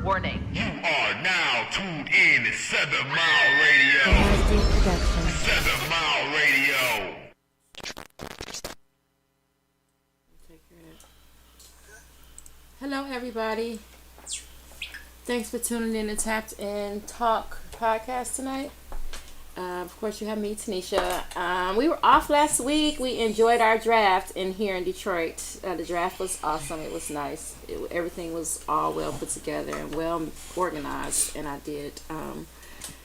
Warning. You are now tuned in to 7 Mile Radio. 7 Mile Radio. Hello, everybody. Thanks for tuning in to Tapped In Talk podcast tonight. Of course, you have me, Tanisha. We were off last week. We enjoyed our draft here in Detroit. The draft was awesome. It was nice. Everything was all well put together and well organized. And I did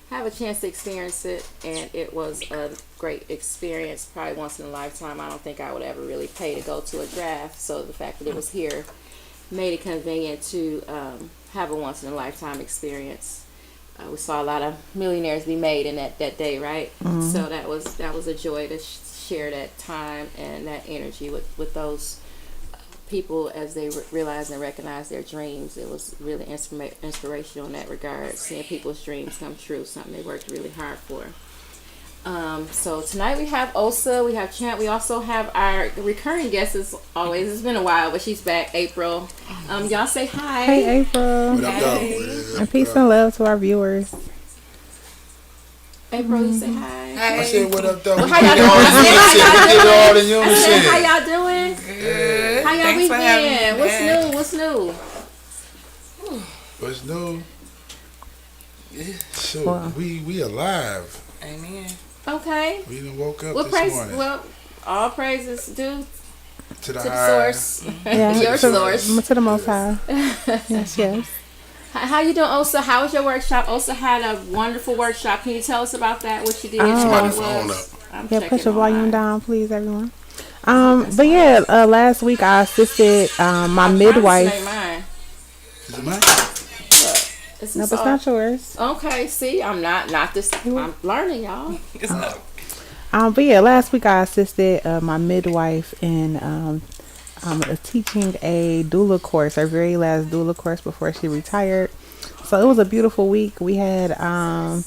have a chance to experience it. And it was a great experience. Probably once in a lifetime. I don't think I would ever really pay to go to a draft. So the fact that it was here made it convenient to have a once in a lifetime experience. We saw a lot of millionaires be made in that day, right? Mm-hmm. So that was a joy to share that time and that energy with those people as they realize and recognize their dreams. It was really inspirational in that regard, seeing people's dreams come true, something they worked really hard for. So tonight we have Osa, we have Champ, we also have our recurring guest as always. It's been a while, but she's back, April. Y'all say hi. Hey, April. What up, hey. And peace and love to our viewers. April, you say hi. Hey. I said, what up, though? Well, how y'all doing? How y'all doing? Good. How y'all weekend? What's new? What's new? So, we alive. Amen. Okay. We done woke up this morning. Well, all praises due to the source. Yeah, your source. To the Most High. Yes. How you doing, Osa? How was your workshop? Osa had a wonderful workshop. Can you tell us about that? What you did? Somebody's phone up. Put your volume down, please, everyone. But yeah, last week I assisted my midwife. Is it mine? No, it's not yours. Okay, see, I'm not this. I'm learning, y'all. It's not. But yeah, last week I assisted my midwife in teaching a doula course, her very last doula course before she retired. So it was a beautiful week. We had, I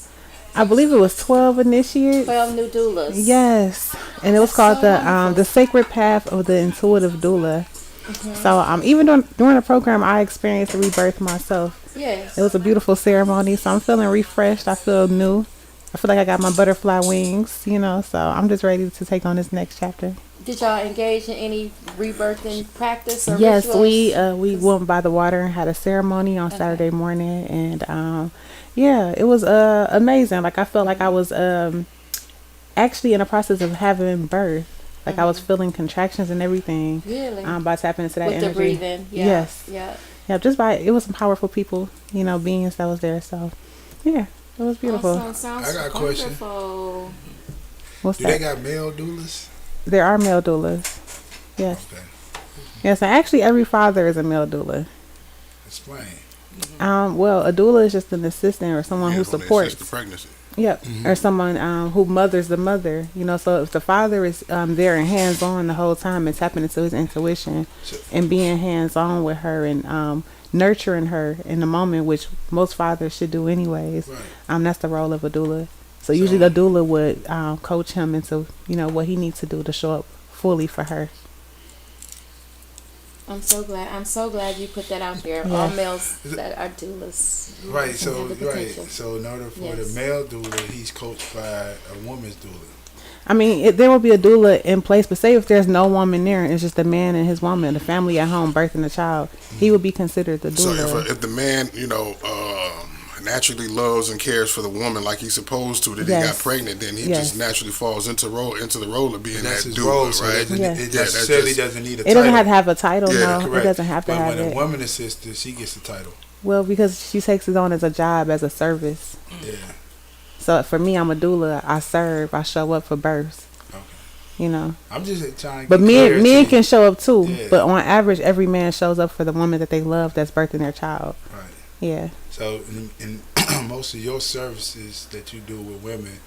believe it was 12 initiates. 12 new doulas. Yes, and it was called the Sacred Path of the Intuitive Doula. Mm-hmm. So even during the program, I experienced a rebirth myself. Yes. It was a beautiful ceremony, so I'm feeling refreshed. I feel new. I feel like I got my butterfly wings, so I'm just ready to take on this next chapter. Did y'all engage in any rebirthing practice or Yes, rituals? we went by the water and had a ceremony on Saturday morning, and it was amazing. Like I felt like I was actually in the process of having birth. Like I was feeling contractions and everything. Really? By tapping into that with energy. The breathing. Yeah. Yes. Yeah. Yeah. It was some powerful people, beings that was there. So, yeah, it was beautiful. Awesome. I got a question. What's that? Do they got male doulas? There are male doulas. Yes. Okay. Yes, and actually every father is a male doula. Explain. Well, a doula is just an assistant or someone who supports the pregnancy. Yep. Mm-hmm. Or someone who mothers the mother. So if the father is there and hands on the whole time and tapping into his intuition and being hands on with her and nurturing her in the moment, which most fathers should do anyways. Right. That's the role of a doula. So usually the doula would coach him into what he needs to do to show up fully for her. I'm so glad you put that out there. Yes. All males that are doulas. Right. So in order for the male doula, he's coached by a woman's doula. I mean, there will be a doula in place, but say if there's no woman there and it's just a man and his woman, the family at home birthing the child, he would be considered the doula. So if the man, naturally loves and cares for the woman like he's supposed to, that he got pregnant, then he just naturally falls into the role of being that doula, so right? It necessarily doesn't need a title. It doesn't have to have a title, no. Correct. It doesn't have to have it. But when a woman assists, she gets a title. Well, because she takes it on as a job, as a service. Yeah. So for me, I'm a doula. I serve. I show up for births. Okay. I'm just trying to. But men can show up too. Yeah. But on average, every man shows up for the woman that they love that's birthing their child. Right. Yeah. So in most of your services that you do with women,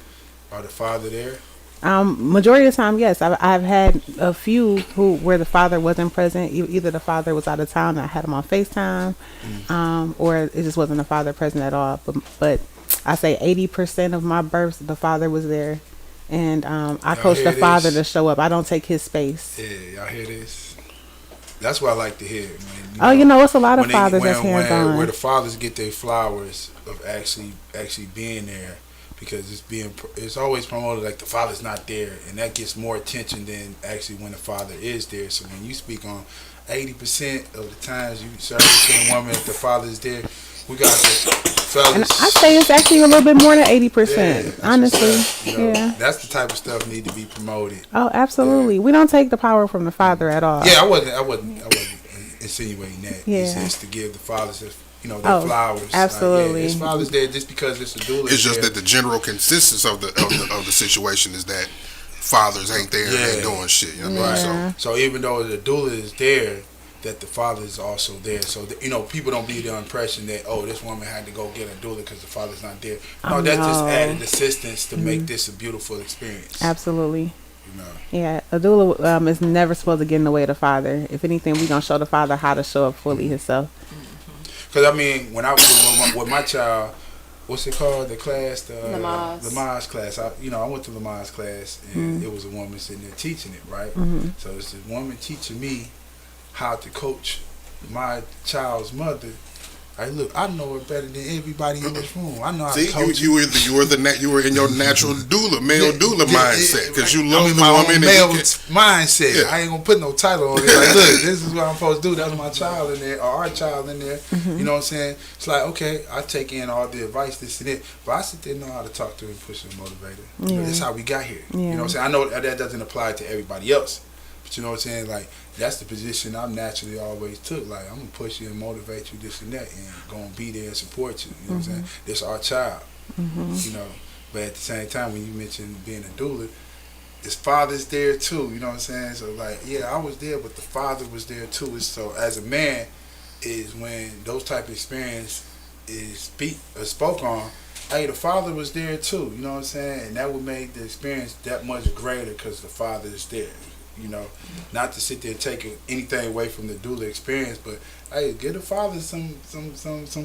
are the father there? Majority of the time, yes. I've had a few where the father wasn't present. Either the father was out of town and I had him on FaceTime, or it just wasn't the father present at all. But I say 80% of my births, the father was there, and I coach the father to show up. I don't take his space. Yeah, y'all hear this? That's what I like to hear. Man. It's a lot of fathers that's hands-on. Where the fathers get their flowers of actually being there, because it's always promoted like the father's not there, and that gets more attention than actually when the father is there. So when you speak on 80% of the times you service to a woman, if the father is there, we got the fellas. And I say it's actually a little bit more than 80%. Honestly, that's the type of stuff need to be promoted. Oh, absolutely. Yeah. We don't take the power from the father at all. Yeah, I wasn't insinuating that. Yeah, it's to give the fathers their flowers. Absolutely. It's fathers there just because it's a doula. It's just that the general consensus of the situation is that fathers ain't there and ain't doing shit. You know what I mean? So even though the doula is there, that the father is also there. So people don't be the impression that this woman had to go get a doula because the father's not there. No, that just added assistance to make this a beautiful experience. Absolutely. Yeah, a doula is never supposed to get in the way of the father. If anything, we gonna show the father how to show up fully himself. Because I mean, when I was with my child, what's it called? The class, the Lamaze class. I went to Lamaze class, and it was a woman sitting there teaching it, right? So it's a woman teaching me how to coach my child's mother. Look, I know her better than everybody in this room. I know how to coach. You were in your natural doula, male doula mindset, because you love my woman. Male mindset. Yeah. I ain't gonna put no title on it. Like, look, this is what I'm supposed to do. That's my child in there, or our child in there. You know what I'm saying? It's like, okay, I take in all the advice, this and that, but I sit there and know how to talk to her and push her and motivate her. Yeah. That's how we got here. Yeah. You know what I'm saying? I know that doesn't apply to everybody else. But you know what I'm saying? Like, that's the position I'm naturally always took. Like, I'm going to push you and motivate you, this and that, and going to be there and support you. You know what I'm saying? This our child. You know? But at the same time, when you mention being a doula, his father's there too. You know what I'm saying? So, like, yeah, I was there, but the father was there too. So, as a man, is when those type of experience is spoke on, hey, the father was there too. You know what I'm saying? And that would make the experience that much greater because the father is there. You know, not to sit there and take anything away from the doula experience, but hey, give the father some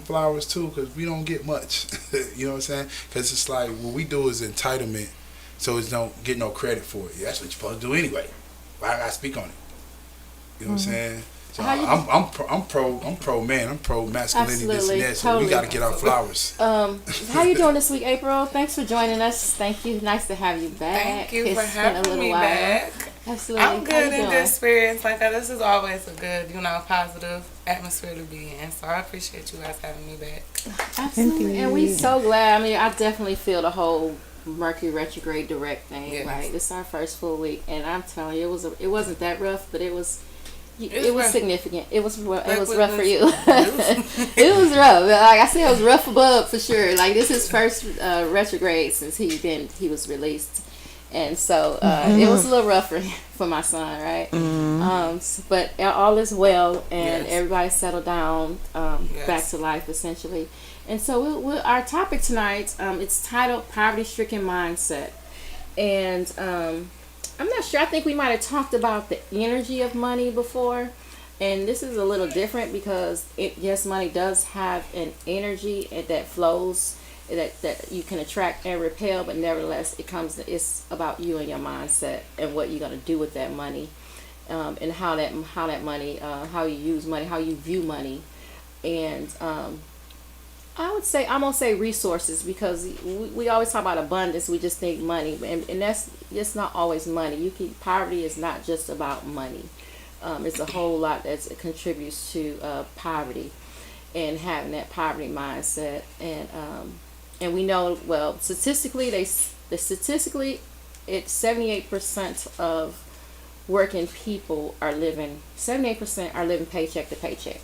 flowers too, because we don't get much. You know what I'm saying? Because it's like what we do is entitlement, so it's don't get no credit for it. Yeah, that's what you're supposed to do anyway. Why I gotta speak on it? You know what I'm saying? So I'm pro man. I'm pro masculinity. This and that. So totally. We got to get our flowers. How you doing this week, April? Thanks for joining us. Thank you. Nice to have you back. Thank you for having me back. Absolutely. I'm good in good spirits. Like this is always a good, positive atmosphere to be in. So I appreciate you guys having me back. Absolutely. And we so glad. I mean, I definitely feel the whole Mercury retrograde direct thing. Yes. Right. This is our first full week, and I'm telling you, it wasn't that rough, but it was. It was significant. It was rough for you. It was rough. Like I said, it was rough for Bub for sure. Like this is his first retrograde since he was released, and so it was a little rough for my son, right? But all is well, and everybody settled down back to life essentially. And so our topic tonight, it's titled "Poverty-Stricken Mindset," and I'm not sure. I think we might have talked about the energy of money before, and this is a little different because money does have an energy that flows that you can attract and repel, but nevertheless it's about you and your mindset and what you're going to do with that money, and how that money, how you use money, how you view money, and I'm gonna say resources, because we always talk about abundance. We just think money, and that's just not always money. Poverty is not just about money. It's a whole lot that contributes to poverty, and having that poverty mindset. And we know, well, statistically, it's 78% of working people are living 78% are living paycheck to paycheck.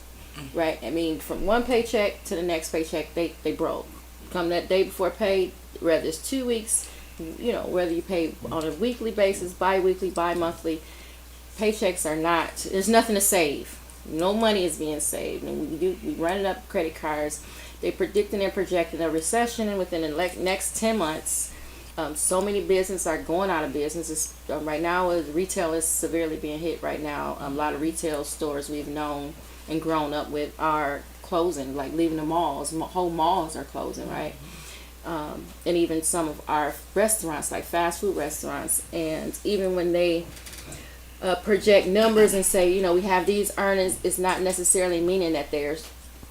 Right, I mean, from one paycheck to the next paycheck, they broke. Come that day before pay, whether it's 2 weeks, whether you pay on a weekly basis, bi-weekly, bi-monthly, paychecks are not. There's nothing to save. No money is being saved, and we running up credit cards. They predicting and projecting a recession within the next 10 months. So many businesses are going out of business. Right now, retail is severely being hit right now. A lot of retail stores we've known and grown up with are closing, like leaving the malls. Whole malls are closing, right? And even some of our restaurants, like fast food restaurants, and even when they project numbers and say, we have these earnings, it's not necessarily meaning that they're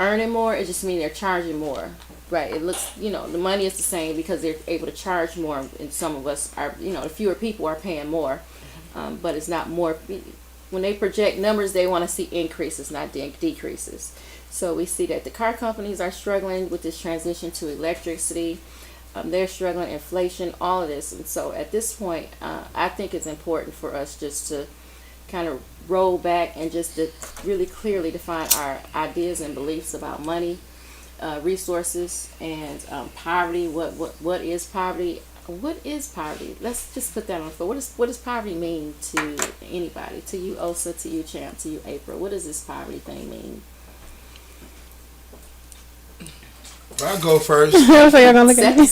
earning more. It just means they're charging more. Right. It looks, the money is the same because they're able to charge more, and some of us are, the fewer people are paying more, but it's not more. When they project numbers, they want to see increases, not decreases. So we see that the car companies are struggling with this transition to electricity. They're struggling, inflation, all of this. And so at this point, I think it's important for us just to kind of roll back and just to really clearly define our ideas and beliefs about money, resources, and poverty. What is poverty? What is poverty? Let's just put that on the floor. What does poverty mean to anybody? To you, Osa, to you, Champ, to you, April. What does this poverty thing mean? I'll go first. So y'all gonna look at me?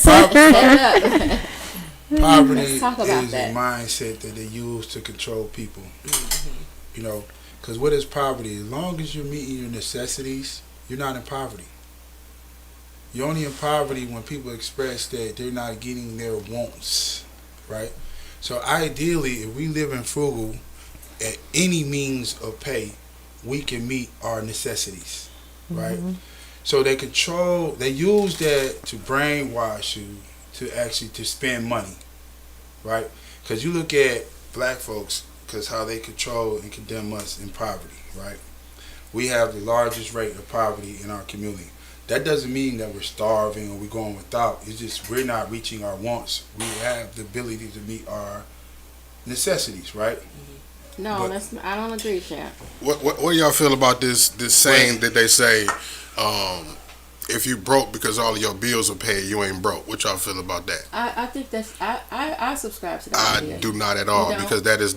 Poverty is that. a mindset that they use to control people. Because what is poverty? As long as you're meeting your necessities, you're not in poverty. You're only in poverty when people express that they're not getting their wants, right? So ideally, if we live in frugal, at any means of pay, we can meet our necessities, right? Mm-hmm. So they use that to brainwash you to spend money, right? Because you look at black folks, because how they control and condemn us in poverty, right? We have the largest rate of poverty in our community. That doesn't mean that we're starving or we're going without. It's just we're not reaching our wants. We have the ability to meet our necessities, right? No, I don't agree, Champ. What do y'all feel about this saying that they say, if you broke because all of your bills are paid, you ain't broke? What y'all feel about that? I think that's I subscribe to that idea. I do not at all, because that is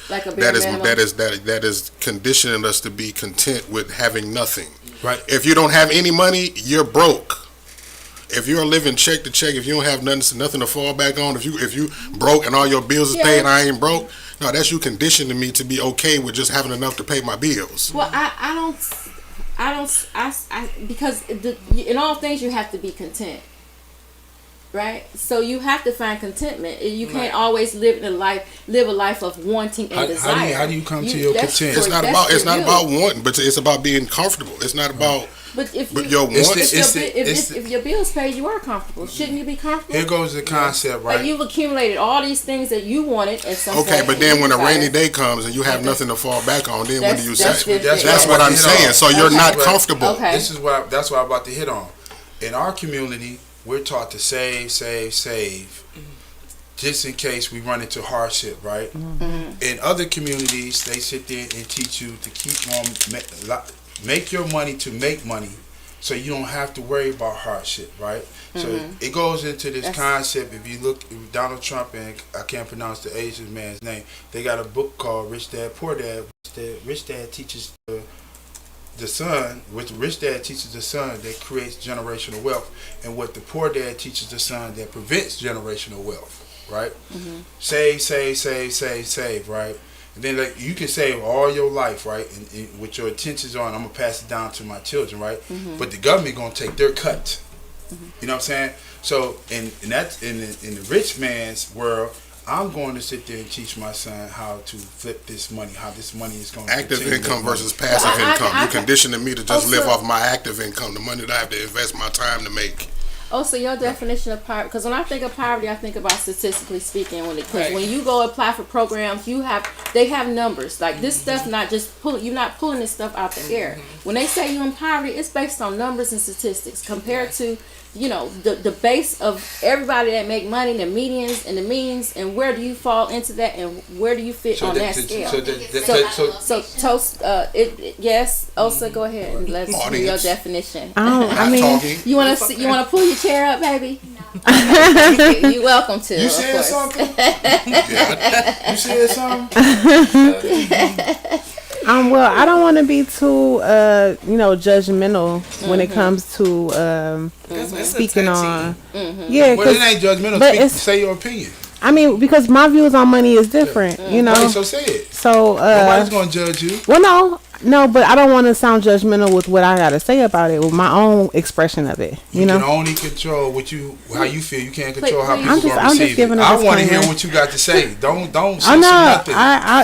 like a bare minimum. that is conditioning us to be content with having nothing. Right. If you don't have any money, you're broke. If you're living check to check, if you don't have nothing to fall back on, if you broke and all your bills is paid and I ain't broke, no, that's you conditioning me to be okay with just having enough to pay my bills. Well, I don't because in all things you have to be content, right? So you have to find contentment. You can't always live a life of wanting and desire. How do you come to your content? It's not about wanting, but it's about being comfortable. It's not about. But if your bills paid, you are comfortable. Shouldn't you be comfortable? Here goes the concept, right? Like you've accumulated all these things that you wanted at some point. Okay, but then when a rainy day comes and you have nothing to fall back on, then what do you say? That's what I'm saying. So you're not comfortable. Okay. That's what I'm about to hit on. In our community, we're taught to save, just in case we run into hardship, right? Mm-hmm. In other communities, they sit there and teach you to keep on make your money to make money, so you don't have to worry about hardship, right? Mm-hmm. So it goes into this concept. If you look, Donald Trump, and I can't pronounce the Asian man's name, they got a book called Rich Dad Poor Dad. Rich Dad teaches the son, which Rich Dad teaches the son that creates generational wealth, and what the Poor Dad teaches the son that prevents generational wealth, right? Mm-hmm. Save, right? And then you can save all your life, right? And with your intentions on, I'm gonna pass it down to my children, right? Mm-hmm. But the government gonna take their cut. Mm-hmm. You know what I'm saying? So, and that's in the rich man's world. I'm going to sit there and teach my son how to flip this money, how this money is going to active income versus passive income. You're conditioning me to just live off my active income, the money that I have to invest my time to make. Oh, so your definition of poverty, because when I think of poverty, I think about statistically speaking. When you go apply for programs, they have numbers. Like this stuff, not just you're not pulling this stuff out the air. When they say you're in poverty, it's based on numbers and statistics compared to, the base of everybody that make money, the medians and the means, and where do you fall into that, and where do you fit on that scale? So toast. Yes. Osa, go ahead and let's hear your definition. I mean, you want to pull your chair up, baby? No. You're welcome to. You said something. You said something. Well, I don't want to be too, judgmental when it comes to speaking on. Yeah, well, it ain't judgmental. Say your opinion. I mean, because my views on money is different, Okay, so say it. So nobody's gonna judge you. Well, no, No, but I don't want to sound judgmental with what I gotta say about it. With my own expression of it, you know. You can only control how you feel. You can't control how people I'm just receive giving it. a I want to hear disclaimer. what you got to say. Don't censor Oh no, nothing.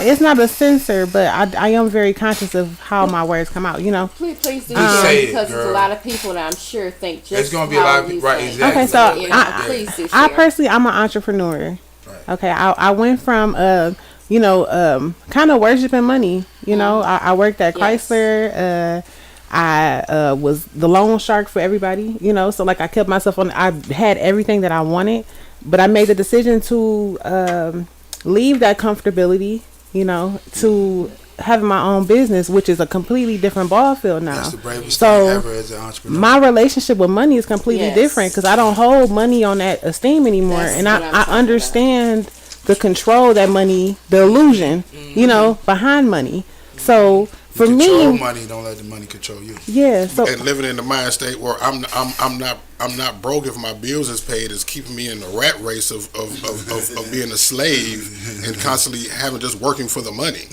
it's not a censor, but I am very conscious of how my words come out. You know. Please do Just share, say it, because there's a girl. lot of people that I'm sure think just There's gonna be a how lot of you people, right? think. Exactly. Okay, so You know, please do I share. personally, I'm an entrepreneur. Right. Okay, I went from kind of worshiping money. You know, I worked at Yes. Chrysler. I was the loan shark for everybody. You know, so like I kept myself on. I had everything that I wanted, but I made the decision to leave that comfortability. You know, to having my own business, which is a completely different ball field now. That's the bravest So, thing ever as an entrepreneur. my relationship with money is completely Yes. different because I don't hold money on that esteem anymore, That's and what I'm I talking understand the control that money, the illusion, you know, behind money. So for you control me, money. Don't let the money control you. yeah. So And living in the mind state where I'm not broke if my bills is paid is keeping me in the rat race of being a slave and constantly having just working for the money.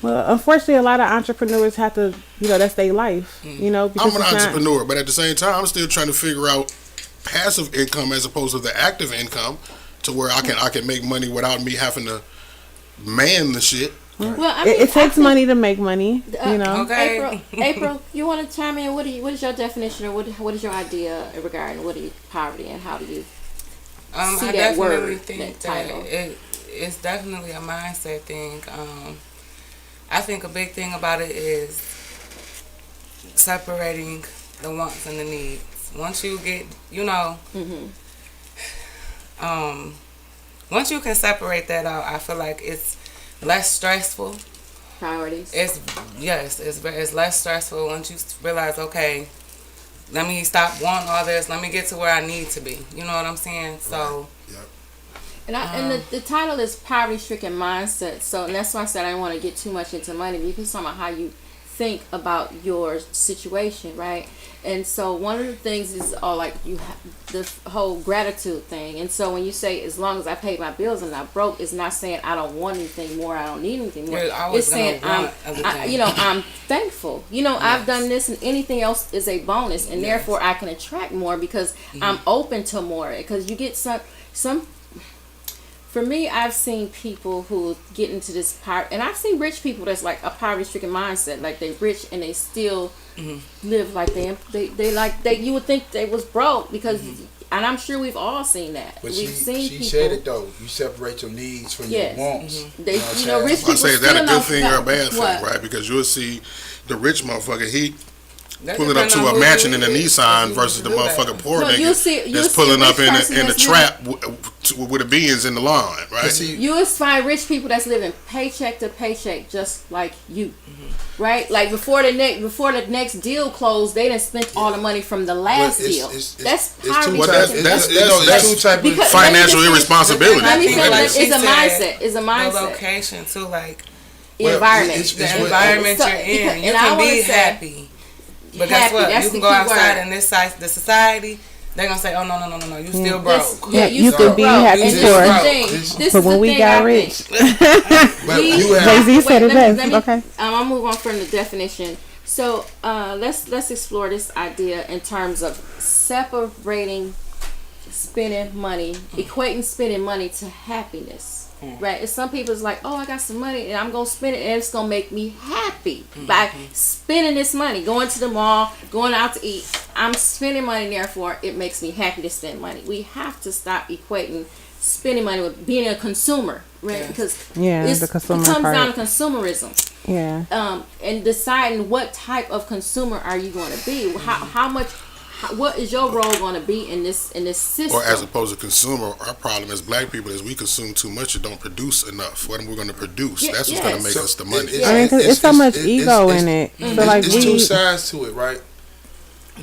well, unfortunately, a lot of entrepreneurs have to, you know, that's their life, you know. Because I'm an it's not- entrepreneur, but at the same time, I'm still trying to figure out passive income as opposed to the active income, to where I can make money without me having to man the shit. Well, I mean, it takes money to make money, you know. Okay. April, you want to chime in? What is your definition, or what is your idea regarding poverty, and how do you see I that word, definitely think that title? it's definitely a mindset thing. I think a big thing about it is separating the wants and the needs. Once you get, you know, once you can separate that out, I feel like it's less stressful. Priorities. It's less stressful once you realize, okay, let me stop wanting all this. Let me get to where I need to be. You know what I'm saying? So. And the title is Poverty Stricken Mindset. So, and that's why I said I didn't want to get too much into money, because talking about how you think about your situation, right? And so one of the things is like you have the whole gratitude thing. And so when you say as long as I pay my bills and not broke, it's not saying I don't want anything more, I don't need anything more. It's saying I'm thankful. You know, I've done this, and anything else is a bonus, and therefore I can attract more because I'm open to more. Because you get some. For me, I've seen people who get into this part, and I've seen rich people that's like a poverty-stricken mindset, like they rich and they still live like they you would think they was broke because, and I'm sure we've all seen that. But we've seen she people. said it though. You separate your needs from your wants. They, You know what I'm rich saying? people. I say, is that a still good thing or a bad what? thing, right? Because you'll see the rich motherfucker, he That pulling up depends to on a who mansion you in a is, Nissan if you versus the do that. motherfucking poor No, nigga you'll see that's a pulling up rich in person the that's trap with the beans in the lawn, right? But see, You will find rich people that's living paycheck to paycheck, just like you, right? Like before the next deal closed, they done spent all the money from the last deal. That's poverty. That's two type of Because- financial let me just- irresponsibility. Let me I think say, like it's she a said, mindset. It's a The mindset. location too, like Environment. it's the what- environment So- you're in. You and I can wanna be say- happy. But guess Happy, what? that's You can the go key outside word. in the society, they're gonna say, oh no, you still broke. Yeah, you still could be broke. happy And for this is the it. thing. This- This But is when the we thing got I rich, think. But We- you have Jay-Z said it let best. me, Okay. I'll move on from the definition. So let's explore this idea in terms of separating spending money, equating spending money to happiness. Right? And some people is like, oh, I got some money and I'm gonna spend it and it's gonna make me happy by spending this money, going to the mall, going out to eat. I'm spending money, therefore it makes me happy to spend money. We have to stop equating spending money with being a consumer, right? Yes. Because the consumer it comes part. down to consumerism. Yeah. And deciding what type of consumer are you going to be? How much? What is your role going to be in this system? Or as opposed to consumer, our problem as black people is we consume too much and don't produce enough. What are we going to produce? Yeah, That's what's yeah. going to make So us the money. I mean, 'cause it's so much ego in it. So like it's two we, sides to it, right?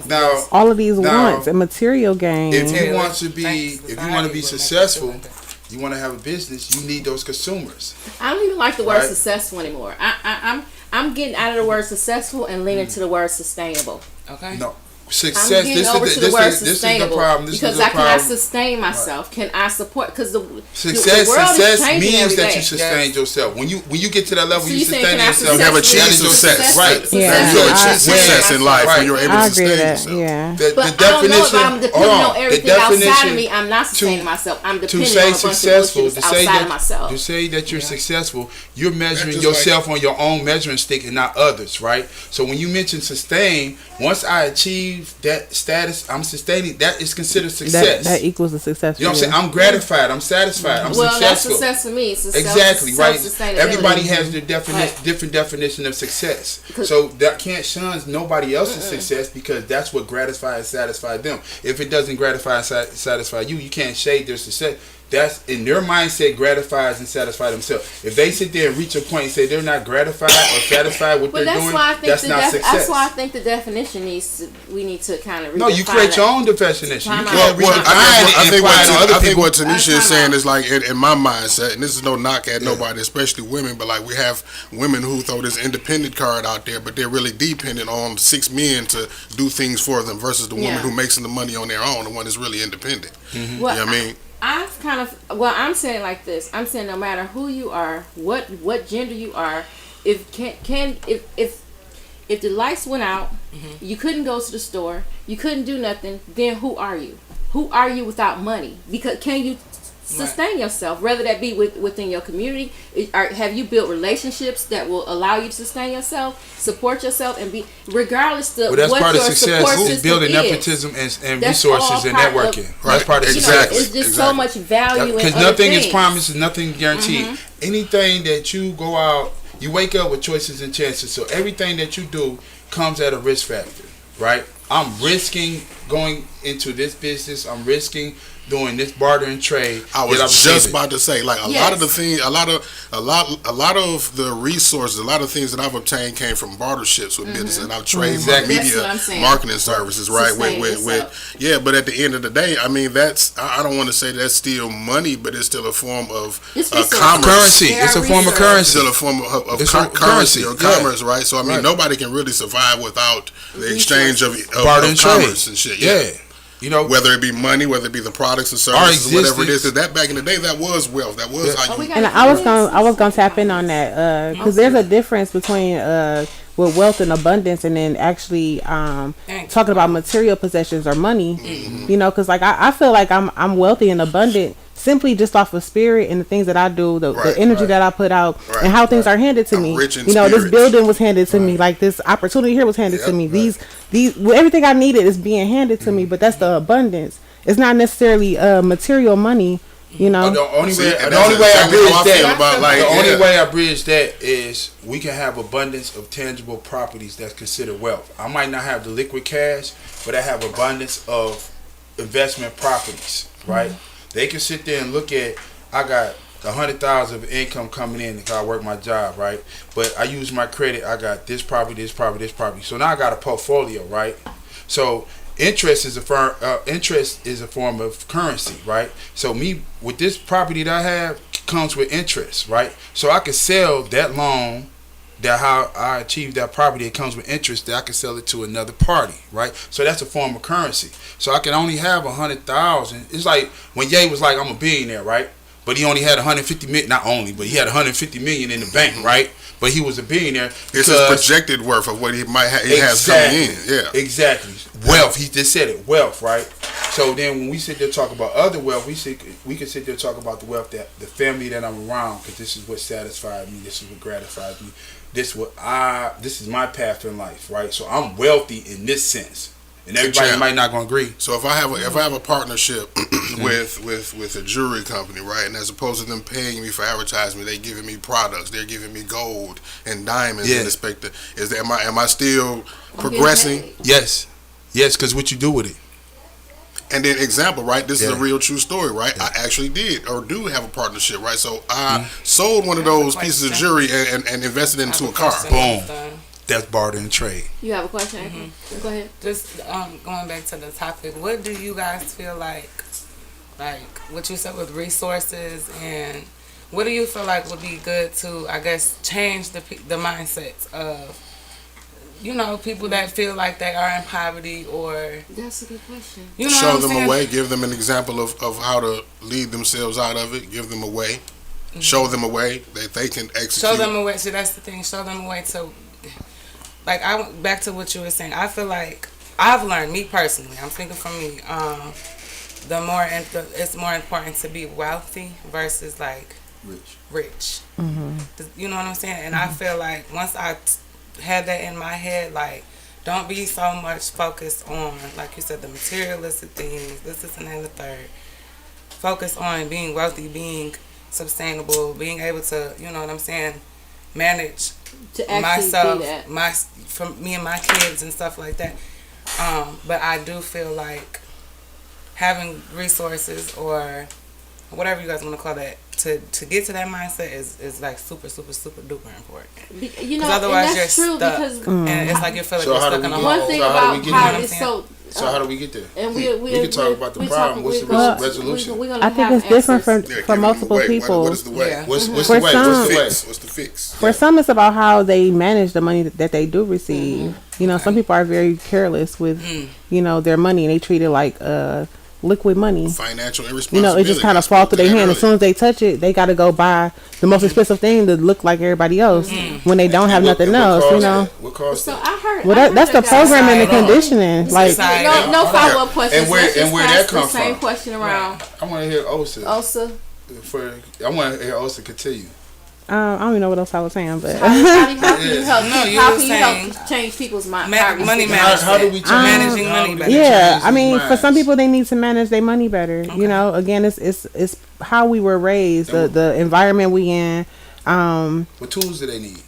Now, all of these Now, wants and material gain. if you Yeah, want to be, thanks, if you want to be society will make you successful, feel like you want to have a business, you need those consumers. I don't even like the word Right. successful anymore. I'm getting out of the word successful and leaning to the word sustainable. Okay. No, Success. I'm getting over to the word sustainable is the problem. Because I cannot sustain myself. Can I support? Because the world success is changing means every that day. you sustain yourself. When you get to that level, So you you saying, sustain can I yourself. You have achieved That is your success. Right. Yeah. You have achieved success in life Right. when you're able I to agree sustain with that. yourself. Yeah. The But I don't know if definition. I'm depending on everything outside of me. I'm not to- sustaining myself. I'm To depending say on a bunch of successful, bullshit to say outside of that, myself. to say that you're successful, you're measuring That's just yourself on your own measuring stick and not others, right? So when you mention sustain, once I achieve that status, I'm sustaining. That is considered success. That equals a success. You know what I'm saying? I'm gratified. I'm satisfied. I'm Well, that's successful. success for me. It's a Exactly, right? self-sustainability. Everybody has their Right. different definition of success. So that can't shun nobody else's success because that's what gratifies and satisfies them. If it doesn't gratify and satisfy you, you can't shade their success. That's in their mindset gratifies and satisfy themselves. If they sit there and reach a point and say they're not gratified or satisfied with what they're doing, that's not success. That's why I think the definition we need to kind of No, you create your own definition. You Time out. can't Well, redefine it and apply it on other I think people. what Tanisha Time is saying out. is like in my mindset, and this is no knock at nobody, especially women, but like we have women who throw this independent card out there, but they're really dependent on 6 men to do things for them versus the woman who makes the money on their own, the one that's really independent. Well, You know what I mean? I'm saying like this. I'm saying no matter who you are, what gender you are, if the lights went out, you couldn't go to the store, you couldn't do nothing, then who are you? Who are you without money? Because can you sustain yourself, whether that be within your community? Have you built relationships that will allow you to sustain yourself, support yourself, and be regardless of Well, that's what part of your support success is system building is. nepotism and That's all resources and part of- networking. Right. That's part of Exactly. success. It's just so much value in Because other nothing things. is promised and nothing guaranteed. Anything that you go out, you wake up with choices and chances. So everything that you do comes at a risk factor, right? I'm risking going into this business. I'm risking doing this barter and trade. I was just about to say, like a Yes. lot of the things, a lot of the resources, a lot of things that I've obtained came from barterships with business, and I've traded my Exactly. That's what media I'm saying. marketing services, right? Sustain With yourself. yeah, but at the end of the day, I mean, I don't want to say that's still money, but it's still a form of It's resources. commerce. Currency. They It's are a form of research. It's currency. still a form of It's currency or currency, yeah. commerce, right? So I mean, Right. nobody can really survive without the exchange of Barter and trade. commerce and shit. Yeah. You know, Whether it be money, whether it be the products and Our services, whatever it is, existence- 'cause that back in the day, that was wealth. That was how you. And I was gonna tap in on that because there's a difference between with wealth and abundance and then actually talking about material possessions or money. You know, because like I feel like I'm wealthy and abundant simply just off of spirit and the things that I do, the energy that I put out, and how things are handed to me. Rich in You know, this spirit. building was handed to me, like this opportunity here was handed to me. These everything I needed is being handed to me, but that's the abundance. It's not necessarily material money. You know, the only way I exactly bridge how I feel that, about, like, the only yeah. way I bridge that is we can have abundance of tangible properties that's considered wealth. I might not have the liquid cash, but I have abundance of investment properties, right? They can sit there and look at, I got 100,000 of income coming in because I work my job, right? But I use my credit. I got this property, this property, this property. So now I got a portfolio, right? So interest is a form of currency, right? So me with this property that I have comes with interest, right? So I can sell that loan. That how I achieve that property, it comes with interest that I can sell it to another party, right? So that's a form of currency. So I can only have 100,000. It's like when Ye was like, I'm a billionaire, right? But he only had 150 million, not only, but he had 150 million in the bank, right? But he was a billionaire. It's his projected worth of what he might he has coming in. Yeah, Exactly. Wealth. He just said it. Wealth, right? So then when we sit there talk about other wealth, we can sit there talk about the wealth that the family that I'm around, because this is what satisfies me. This is what gratifies me. This is my path in life, right? So I'm wealthy in this sense. And everybody might not gonna agree. So if I have a partnership with a jewelry company, right, and as opposed to them paying me for advertisement, they giving me products, they're giving me gold and diamonds and am I still progressing? Yes, because what you do with it. And then example, right? This is a real true story, right? I actually did or do have a partnership, right? So I sold one of those pieces of jewelry and invested into a car. Boom. That's barter and trade. You have a question? Go ahead. Just going back to the topic, what do you guys feel like what you said with resources, and what do you feel like would be good to, I guess, change the mindsets of you know, people that feel like they are in poverty or. That's a good question. You know Show what I'm them saying? a way. Give them an example of how to lead themselves out of it. Give them a way. Show them a way that they can execute. Show them a way. See, that's the thing. Show them a way to. Like, I went back to what you were saying. I feel like I've learned, me personally, I'm thinking for me, it's more important to be wealthy versus like rich. You know what I'm saying? And I feel like once I had that in my head, like, don't be so much focused on, like you said, the materialistic things, this and that and the third. Focus on being wealthy, being sustainable, being able to, you know what I'm saying, manage To actually myself, do that. from me and my kids and stuff like that. But I do feel like having resources or whatever you guys want to call that to get to that mindset is like super duper important. You know, Because otherwise and that's you're true stuck, because and it's like you feel like So you're how do stuck in we a get- hole. one thing So how do we about get how there? it's so. So how do we get there? And we can talk about the problem. What's the resolution? I think it's different Yeah, give for them a multiple way. people. What is the way? Yeah. What's For the way? some- What's the way? What's the fix? For some, it's about how they manage the money that they do receive. You know, some people are very careless with, you know, their money, and they treat it like liquid money. Financial You irresponsibility. know, it just kind of That's fall what through their we hand. did As soon as they touch it, they got to go buy the most expensive thing to look like everybody else when they don't have nothing else. You know, What caused So that? I heard. well, I heard that's the that programming and Society. conditioning. Like, Society. No follow up questions. And where- Let's just and where pass that the come same from? question around. I want to hear Osa. Osa, I want to hear Osa continue. I don't even know what else I was saying, but how can you help? No, you how were can you saying help change people's mind? money How management. do we change managing how money do we better? yeah, change I mean, these for some minds? people, they need to manage their money better. You know, again, it's how we were raised, the environment we in. What tools do they need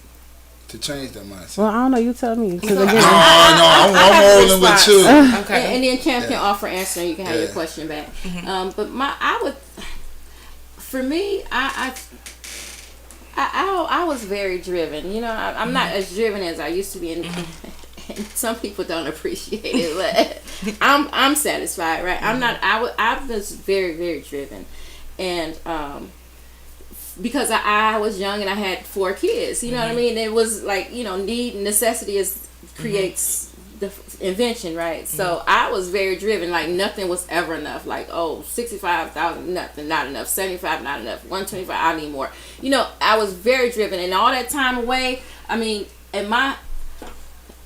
to change their mindset? Well, I don't know. You tell me. 'Cause No, again, I'm have a rolling with response. you. Okay. And then Champ can offer answer, and you can have your Yeah. question back. But for me, I was very driven. You know, I'm not as driven as I used to be, and some people don't appreciate it, but I'm satisfied, right? I'm not. I was very driven, and because I was young and I had 4 kids. You know what I mean? It was like, you know, necessity creates the invention, right? So I was very driven. Like, nothing was ever enough. Like, 65,000, nothing, not enough. 75, not enough. 125, I need more. You know, I was very driven, and all that time away. I mean,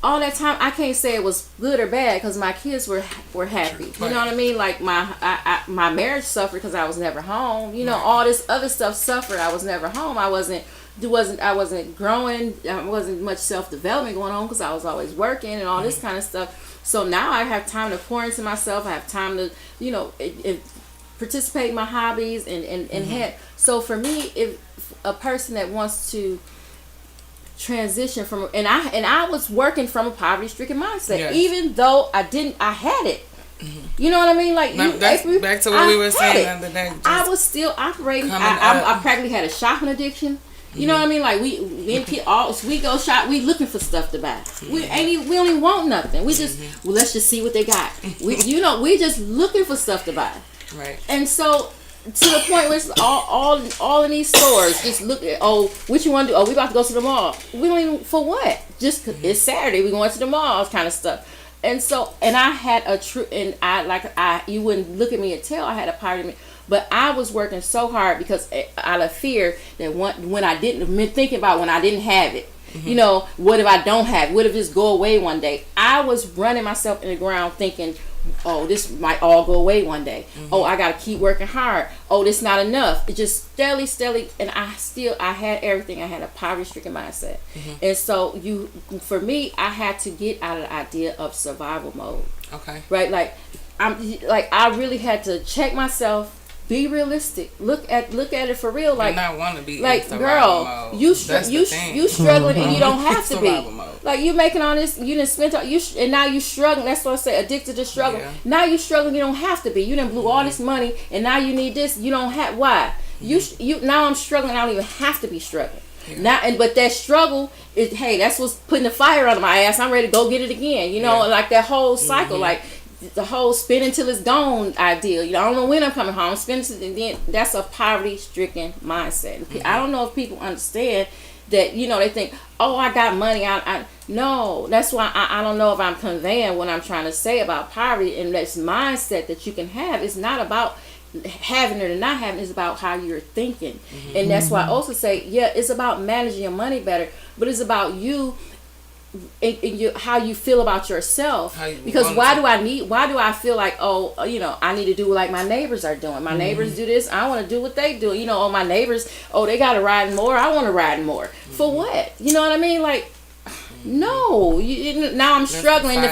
all that time, I can't say it was good or bad because my kids were happy. You know what I mean? Like, my marriage suffered because I was never home. You know, all this other stuff suffered. I was never home. I wasn't growing. There wasn't much self-development going on because I was always working and all this kind of stuff. So now I have time to pour into myself. I have time to, you know, participate in my hobbies and head. So for me, if a person that wants to transition from, and I was working from a poverty-stricken mindset, Yes. even though I had it. You know what I mean? Like, That's back to what we were saying the other day. I was still operating. coming I up. practically had a shopping addiction. You know what I mean? Like, we and kid, we go shop. We looking for stuff to buy. We don't even want nothing. We just let's just see what they got. We just looking for stuff to buy. Right. And so, to the point where it's all in these stores, just look at, what you want to do? We about to go to the mall. We don't even, for what? Just 'cause it's Saturday, we going to the mall, kind of stuff. And so, and I had you wouldn't look at me and tell I had a part of me, but I was working so hard because out of fear that when I didn't, thinking about when I didn't have it. You know, what if I don't have it? What if this go away one day? I was running myself in the ground thinking, this might all go away one day. I got to keep working hard. This not enough. It just steadily, and I had everything. I had a poverty-stricken mindset. And so for me, I had to get out of the idea of survival mode. Okay. Right? Like, I really had to check myself. Be realistic. Look at it for real. Like, and I want to be like, in survival girl, mode. you That's the thing. you struggling and you don't have to Survival be. mode. Like, you making all this, you didn't spend and now you struggling. That's what I say, addicted to struggle. Yeah. Now you struggling. You don't have to be. You done blew all this money, and now you need this. You don't have. Why? You now I'm struggling. I don't even have to be struggling. Yeah. But that struggle is, hey, that's what's putting the fire under my ass. I'm ready to go get it again. You know, like that whole cycle. Like, the whole spend until it's gone ideal. I don't know when I'm coming home. Spend until, and then that's a poverty-stricken mindset. I don't know if people understand that. They think, oh, I got money. No, that's why I don't know if I'm conveying what I'm trying to say about poverty. And this mindset that you can have is not about having it or not having it. It's about how you're thinking. And that's why I also say, it's about managing your money better, but it's about you. And how you feel about yourself, because why do I feel like, I need to do like my neighbors are doing. My neighbors do this, I want to do what they do. My neighbors, they got to ride more, I want to ride more. For what? You know what I mean? Like, no. Now I'm struggling to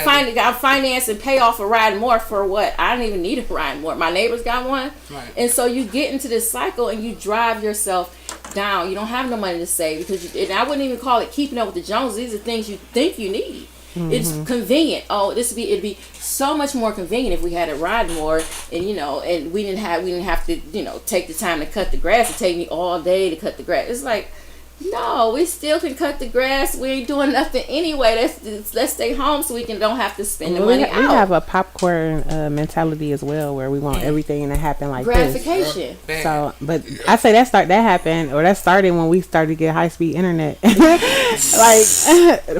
finance and pay off a ride more for what? I don't even need a ride more. My neighbors got one. Right. And so you get into this cycle and you drive yourself down. You don't have no money to save, and I wouldn't even call it keeping up with the Joneses. These are things you think you need. It's convenient. It'd be so much more convenient if we had a ride more, and we didn't have to take the time to cut the grass. It'd take me all day to cut the grass. It's like, no, we still can cut the grass. We ain't doing nothing anyway. Let's stay home so we don't have to spend the money out. We have a popcorn mentality as well, where we want everything to happen like gratification. This. So, but I say that started when we started to get high speed internet, like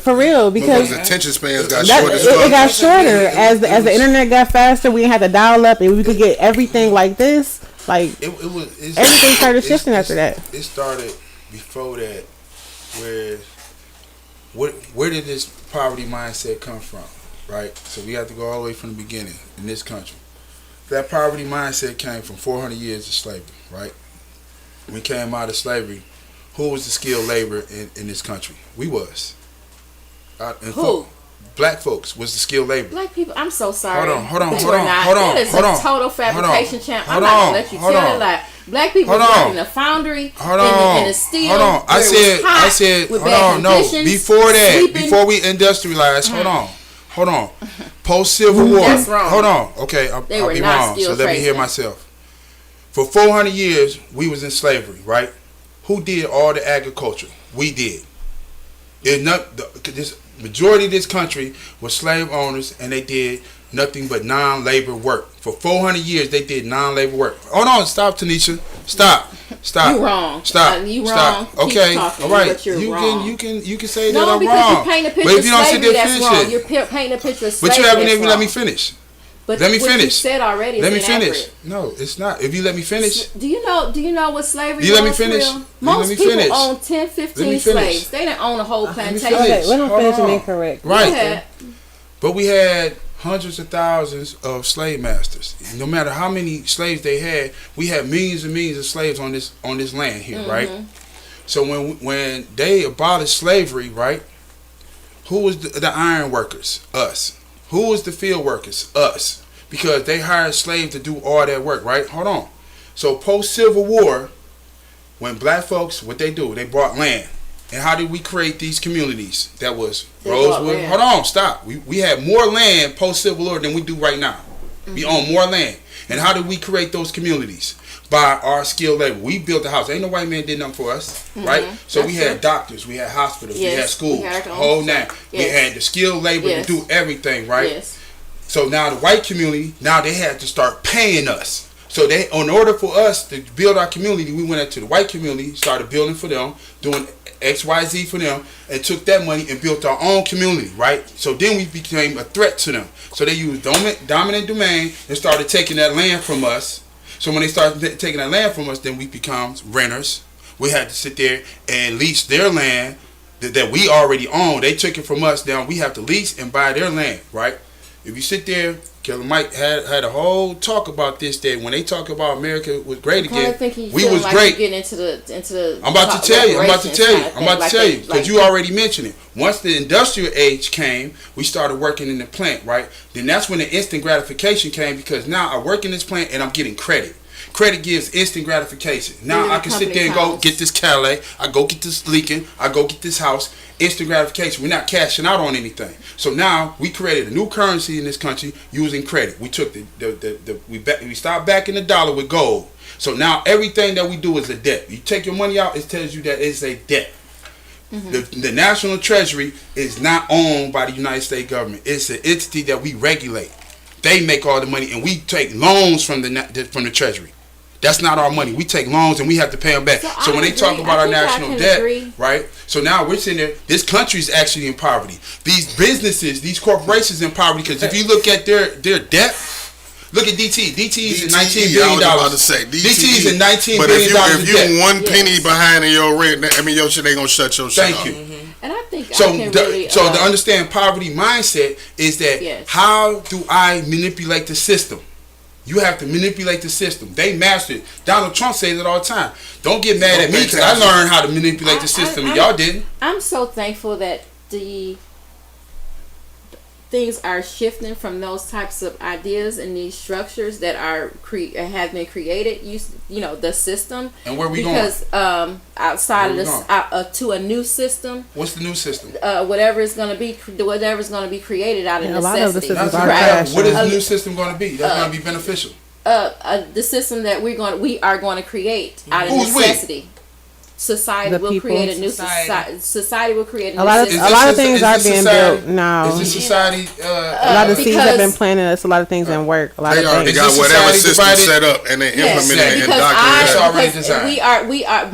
for real, because attention spans got shorter. It got shorter as the internet got faster. We had to dial up, and we could get everything like this. Like everything started shifting after that. It started before that, where did this poverty mindset come from, right? So we have to go all the way from the beginning in this country. That poverty mindset came from 400 years of slavery, right? When we came out of slavery, who was the skilled labor in this country? We was. Who? Black folks was the skilled labor. Black people, I'm so sorry. Hold on. That is a total fabrication champ. I'm not going to let you tell it like black people work in the foundry, in the steel. Hold on. I said, hold on. No, before that, before we industrialized, hold on. Post-Civil War. That's wrong. Hold on. Okay, I'll be wrong. So let me hear myself. For 400 years, we was in slavery, right? Who did all the agriculture? We did. This majority of this country was slave owners, and they did nothing but non-labor work. For 400 years, they did non-labor work. Hold on, stop, Tanisha. Stop. You wrong. Stop. You stop. Wrong. Okay. Talking, all right. You can say that I'm wrong. No, because you paint a picture but if you don't sit there, that's finish wrong. it. You're painting a picture of slavery. But you haven't even let me finish. But let me what finish. You said already. Let me finish. No, it's not. If you let me finish. Do you know what slavery was? You let me finish. Most people own 10, 15 slaves. They didn't own a whole plantation. Let him finish and incorrect. Right. But we had hundreds of thousands of slave masters. No matter how many slaves they had, we had millions and millions of slaves on this land here, right? So when they abolished slavery, right? Who was the iron workers? Us. Who was the field workers? Us. Because they hired slaves to do all that work, right? Hold on. So post-Civil War, when black folks, what they do, they brought land. And how did we create these communities? That was Rosewood. Hold on, stop. We had more land post-Civil War than we do right now. We own more land. And how did we create those communities? By our skilled labor. We built a house. Ain't no white man did nothing for us, right? So we had doctors, we had hospitals, we had schools, whole now. We had the skilled labor to do everything, right? Yes. So now the white community, now they had to start paying us. So they, in order for us to build our community, we went into the white community, started building for them, doing XYZ for them, and took that money and built our own community, right? So then we became a threat to them. So they used dominant domain and started taking that land from us. So when they started taking that land from us, then we become renters. We had to sit there and lease their land that we already own. They took it from us. Now we have to lease and buy their land, right? If you sit there, Killer Mike had a whole talk about this. That when they talk about America was great again, we was great. Getting into the. I'm about to tell you. Because you already mentioned it. Once the industrial age came, we started working in the plant, right? Then that's when the instant gratification came, because now I work in this plant and I'm getting credit. Credit gives instant gratification. Now I can sit there and go get this Cadillac, I go get this Lincoln, I go get this house. Instant gratification. We're not cashing out on anything. So now we created a new currency in this country using credit. We took we stopped backing the dollar with gold. So now everything that we do is a debt. You take your money out, it tells you that it's a debt. The National Treasury is not owned by the United States government. It's an entity that we regulate. They make all the money, and we take loans from the Treasury. That's not our money. We take loans and we have to pay them back. So when they talk about our national debt, right? So now we're sitting there. This country is actually in poverty. These businesses, these corporations in poverty. Because if you look at their debt, look at DT. DT is $19 billion. I was about to say DT is $19 billion. But if you one penny behind in your rent, I mean your shit, they gonna shut your shit off. Thank you. And I think so. So to understand poverty mindset is that how do I manipulate the system? You have to manipulate the system. They mastered it. Donald Trump says it all the time. Don't get mad at me because I learned how to manipulate the system and y'all didn't. I'm so thankful that the things are shifting from those types of ideas and these structures that are have been created. You know the system. And where we going? Because outside of this, to a new system. What's the new system? Whatever is going to be created out of necessity. A lot of the systems are right. What is the new system going to be? That's going to be beneficial. The system that we are going to create out of necessity. We? Society will create a new society. Society will create a new system. A lot of things are being built now. Is this society? A lot of seeds have been planted. There's a lot of things in work. A lot of things. They got whatever system set up and they implement it and document it. It's already designed. We are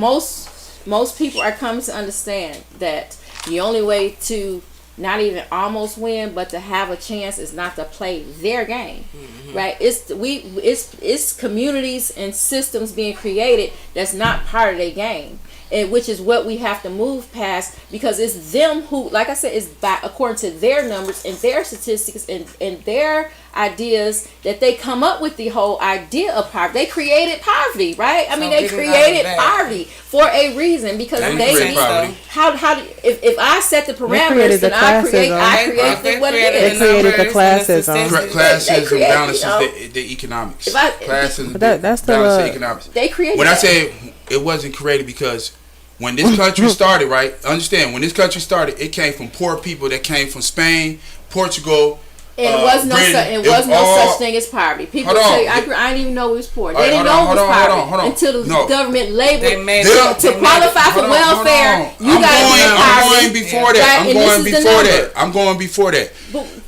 most people are coming to understand that the only way to not even almost win, but to have a chance is not to play their game, right? It's communities and systems being created that's not part of their game. And which is what we have to move past, because it's them who, like I said, is according to their numbers and their statistics and their ideas that they come up with the whole idea of poverty. They created poverty, right? I mean, they created poverty for a reason, because they if I set the parameters, then I create what it is. They created the classism. Classism balances the economics. Classism balances the economics. They created. When I say it wasn't created because when this country started, right? Understand, when this country started, it came from poor people that came from Spain, Portugal. And it was no such thing as poverty. People say, I didn't even know it was poor. They didn't know it was poverty until the government labeled to qualify for welfare. You got to be in poverty. I'm going before that. I'm going before that.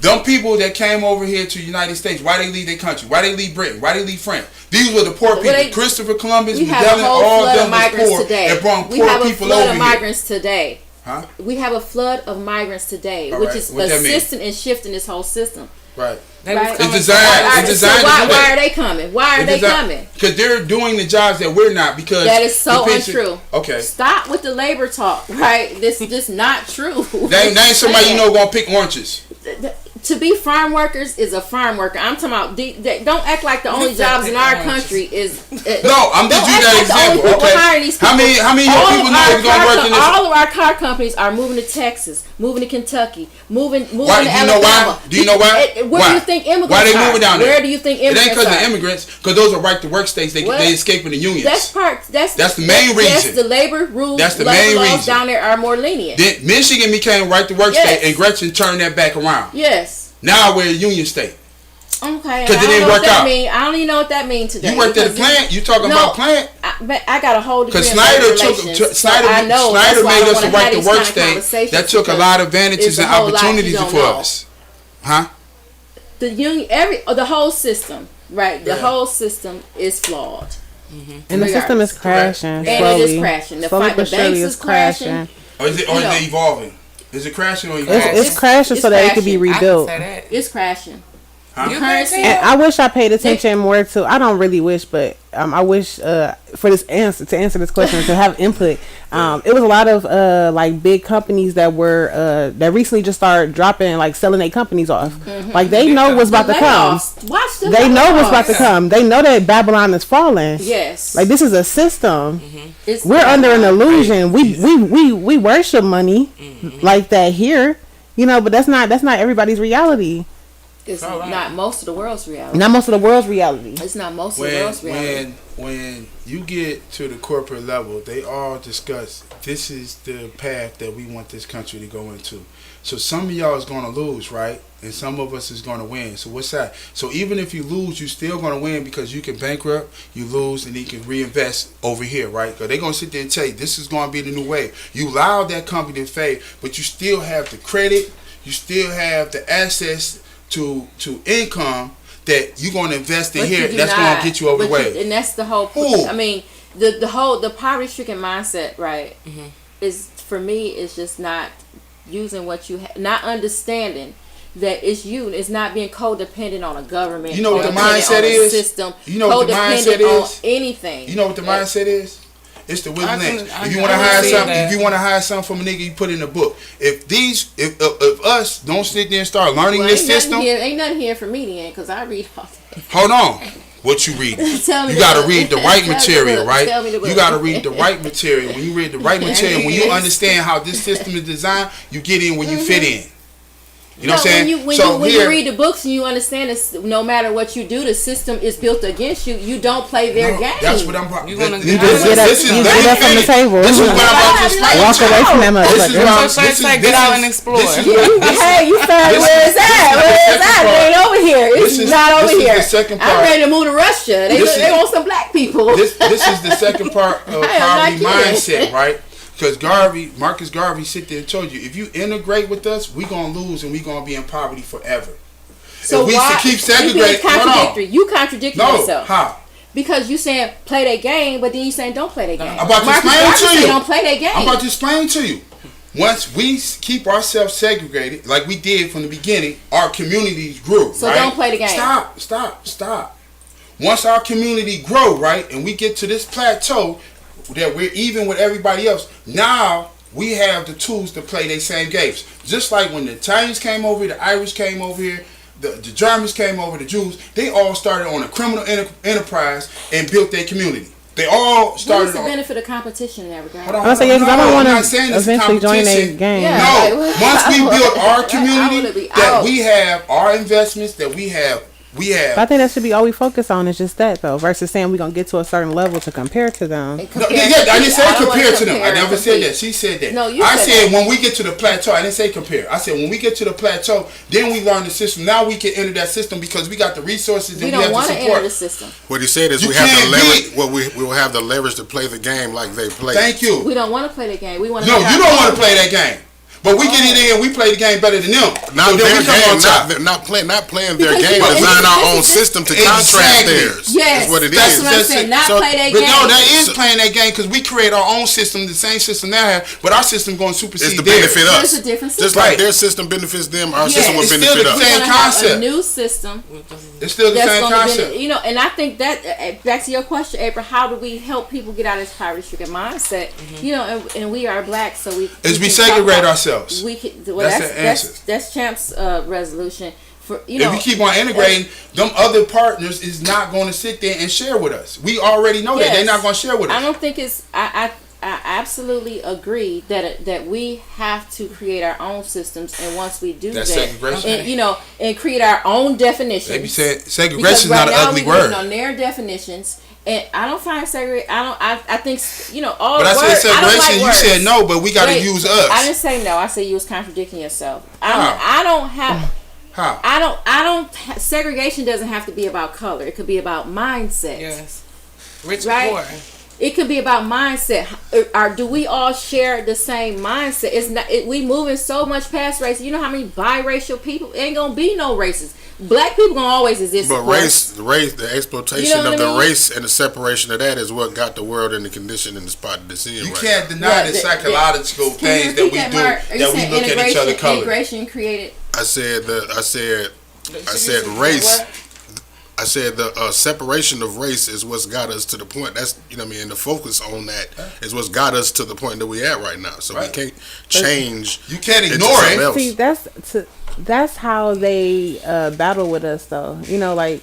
Them people that came over here to the United States, why they leave their country? Why they leave Britain? Why they leave France? These were the poor people. Christopher Columbus, Magellan, all of them was poor and brought poor people over here. We have a flood of migrants today. Huh? We have a flood of migrants today, which is assisting and shifting this whole system. Right. It's designed. Why are they coming? Why are they coming? Because they're doing the jobs that we're not. Because that is so untrue. Okay. Stop with the labor talk. Right. This is just not true. They ain't somebody gonna pick oranges. To be farm workers is a farm worker. I'm talking about. Don't act like the only jobs in our country is. No, I'm just using that example. Okay. How many people know they're gonna work in this? All of our car companies are moving to Texas, moving to Kentucky, moving to Alabama. Do you know why? Where do you think immigrants Why they moving down there? Where do you think immigrants are? It ain't because of immigrants, because those are right to work states. They escaping the unions. That's the main reason. That's the labor rules. That's the main reason. Down there are more lenient. Then Michigan became right to work state, and Gretchen turned that back around. Yes. Now we're a union state. Okay. Because it didn't work out. I don't even know what that means today. You worked at a plant. You talking about plant? I got a whole degree. Because Snyder made us a right to work state that took a lot of advantages and opportunities for us. Huh? The whole system, right? The whole system is flawed. Mm-hmm. And the system is crashing. Slowly. And it is crashing. The banks is crashing. Or is it evolving? Is it crashing or evolving? It's crashing so that it can be rebuilt. It's crashing. Huh? And I wish I paid attention more to. I don't really wish, but I wish for this answer to answer this question to have input. It was a lot of like big companies that were that recently just started dropping, like selling their companies off. Mm-hmm. Like they know what's about to come. They know what's about to come. They know that Babylon is falling. Yes. Like this is a system. Mm-hmm. We're under an illusion. We worship money like that here, but that's not everybody's reality. It's not most of the world's reality. Not most of the world's reality. It's not most of the world's reality. When you get to the corporate level, they all discuss this is the path that we want this country to go into. So some of y'all is going to lose, right? And some of us is going to win. So what's that? So even if you lose, you're still going to win because you can bankrupt, you lose, and you can reinvest over here, right? Because they're going to sit there and tell you this is going to be the new way. You allowed that company to fail, but you still have the credit, you still have the access to income that you're going to invest in But here, you do that's not. going to get you over the way. And that's the whole. Ooh. I mean, the poverty-stricken mindset, right? Is for me is just not using what you not understanding that it's you. It's not being codependent on a government. You know what the codependent mindset on a is? system. You know what the mindset codependent on is? anything. You know what the mindset is? It's the Willie Lynch. If you want to I hire see something, that. if you want to hire something from a nigga, you put it in a book. If us don't sit there and start learning Well, this ain't nothing system, here, ain't nothing here for me then, because I read all that. hold on. What you read? Tell me You got to the read the book. right Tell me the material, book. right? Tell me the book. You got to read the right material. When you read the right material, when you understand how this system is designed, you get in where you fit in. You know what I'm saying? When you read the books and you understand this, no matter what you do, the system is built against you. You don't play their game. That's what I'm. You wanna You just get up, from the table. This is what I'm about to explain. Walk away from that This is motherfucker. what I'm. Get out and explore. Hey, you found where it's at? Where it's at? It ain't over here. It's not over here. This is the second part. I'm ready to move to Russia. They want some black people. This is the second part of I am not poverty kidding. mindset, right? Because Marcus Garvey sit there and told you, if you integrate with us, we gonna lose and we gonna be in poverty forever. So if we why keep segregating, contradictory? You contradicting no, yourself. how? Because you saying play their game, but then you saying don't play their game. I'm about to Marcus explain Garvey to say you. don't play their game. I'm about to explain to you. Once we keep ourselves segregated, like we did from the beginning, our communities grew. So right? don't play the game. Stop. Once our community grow, right, and we get to this plateau that we're even with everybody else, now we have the tools to play their same games. Just like when the Italians came over here, the Irish came over here, the Germans came over, the Jews, they all started on a criminal enterprise and built their community. They all started. What is the benefit of competition in that regard? Hold on, I was saying, because I don't want I'm not saying to it's eventually join competition. that game. Yeah. No, Like, once we build our I wanna community, be that out. we have our investments, that we have. But I think that should be all we focus on is just that, though, versus saying we're going to get to a certain level to compare to them. No, yeah, I didn't say compare to them. I never said that. She said that. No, you I said said when we get to the plateau. I didn't say compare. I said when we get to the plateau, then we learn the system. Now we can enter that system because we got the resources and We we don't have want the to support. enter the system. What he said is You we have the can't leverage. be- Well, we will have the leverage to play the game like they play. Thank you. We don't want to play the game. We want to. No, you don't want to play that game. But we get in there and we play the game better than them. Not So then their we come on top. game, not playing their Because game. you know, Design our own this- system to Exactly. contract theirs. Yes, That's what it that's is. what I'm saying. Not So- play that But game. no, that is playing that game because we create our own system, the same system they have, but our system going to supersede It's to theirs. benefit But us. it's a different Just system. like Right. their system benefits them, our Yeah, system will it's still benefit the us. same We're gonna have concept. a new system It's still the that's same going to concept. be, and I think that back to your question, April. How do we help people get out of this poverty-stricken mindset? And we are black, so we Is we can talk segregate about- ourselves. We can. Well, That's the answer. that's Champ's resolution for If we keep on integrating, them other partners is not going to sit there and share with us. We already know that Yes. they're not going to share with us. I don't think it's. I absolutely agree that we have to create our own systems, and once we do That's that, segregation. and create our own definitions. They be saying Because segregation is right not an now ugly we living word. on their definitions, and I don't find segregation. I think all. But I words, said I don't segregation, you like said words. no, but we got to Wait, use us. I didn't say no. I said you was contradicting yourself. How? I don't have. How? I don't. Segregation doesn't have to be about color. It could be about mindset. Yes. Rich Right? and poor. It could be about mindset. Do we all share the same mindset? It's not. We moving so much past race. You know how many biracial people? Ain't gonna be no races. Black people gonna always exist. But of course. the exploitation You know what of the I mean? race and the separation of that is what got the world in the condition and the spot that's in You right can't now. deny Yeah, the psychological Can you things that we repeat do, Mark? Are you that we saying look at each other color. Integration created. I said Race. I said the separation of race is what's got us to the point. That's and the focus on that is what's got us to the point that we at right now. So Right. we can't change. You can't into ignore something it. else. See, that's how they battle with us, though. Like.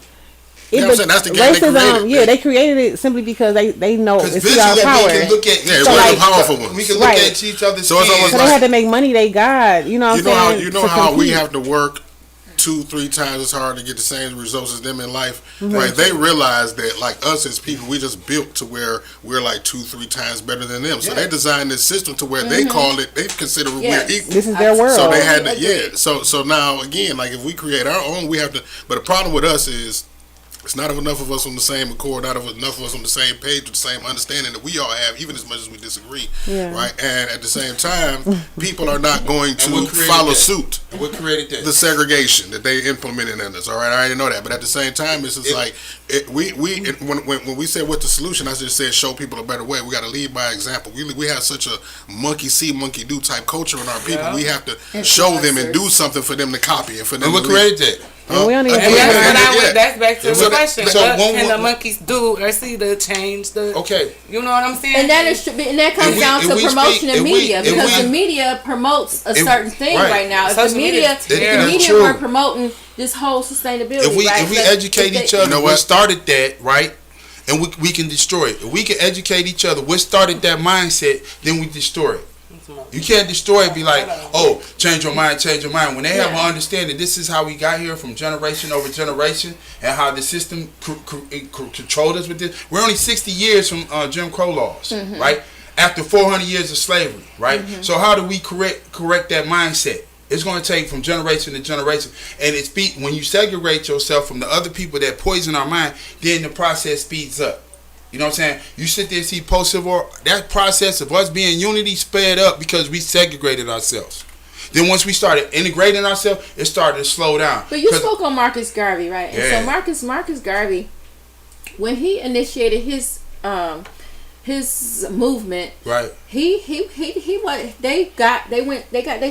You know what I'm saying? That's the game they created. Yeah, they created it simply because they know Because it's our visually power. we can look at Yeah, So, we're like- the powerful ones. we can look Right. at each other's So it's skin. almost So they had to make money. They God, you know what I'm saying? You know to how we compete. have to work 2-3 times as hard to get the same results as them in life, right? They realize that, like us as people, we just built to where we're like 2-3 times better than them. So they designed this system to where they call it. They consider Yes. we're equal. This is their world. So they had to, Agreed. So now again, like if we create our own, we have to. But the problem with us is It's not enough of us on the same accord, not enough of us on the same page with the same understanding that we all have, even as much as we disagree. Yeah. Right? And at the same time, people are not going to follow suit. What created that? The segregation that they implemented in us. All right, I already know that. But at the same time, it's just when we said what's the solution, I just said show people a better way. We got to lead by example. We have such a monkey see, monkey do type culture in our people. Yeah. We have to show them and do something for them to copy and for them. And what created that? And we don't even that's back to the question. Can the monkeys do or see the change? You know what I'm saying? And that comes down to promotion and media, because the media promotes a certain thing right now. If the media were promoting this whole sustainability, if we educate each other, what started that, right? And we can destroy it. If we can educate each other, what started that mindset, then we destroy it. You can't destroy it, be like, oh, change your mind. When they have an understanding, this is how we got here from generation over generation, and how the system controlled us with this. We're only 60 years from Jim Crow laws, right? After 400 years of slavery, right? So how do we correct that mindset? It's going to take from generation to generation. And when you segregate yourself from the other people that poison our mind, then the process speeds up. You know what I'm saying? You sit there and see post-civil war, that process of us being unity sped up because we segregated ourselves. Then once we started integrating ourselves, it started to slow down. But you spoke on Marcus Garvey, right? Yeah. And so Marcus Garvey, when he initiated his movement, right? They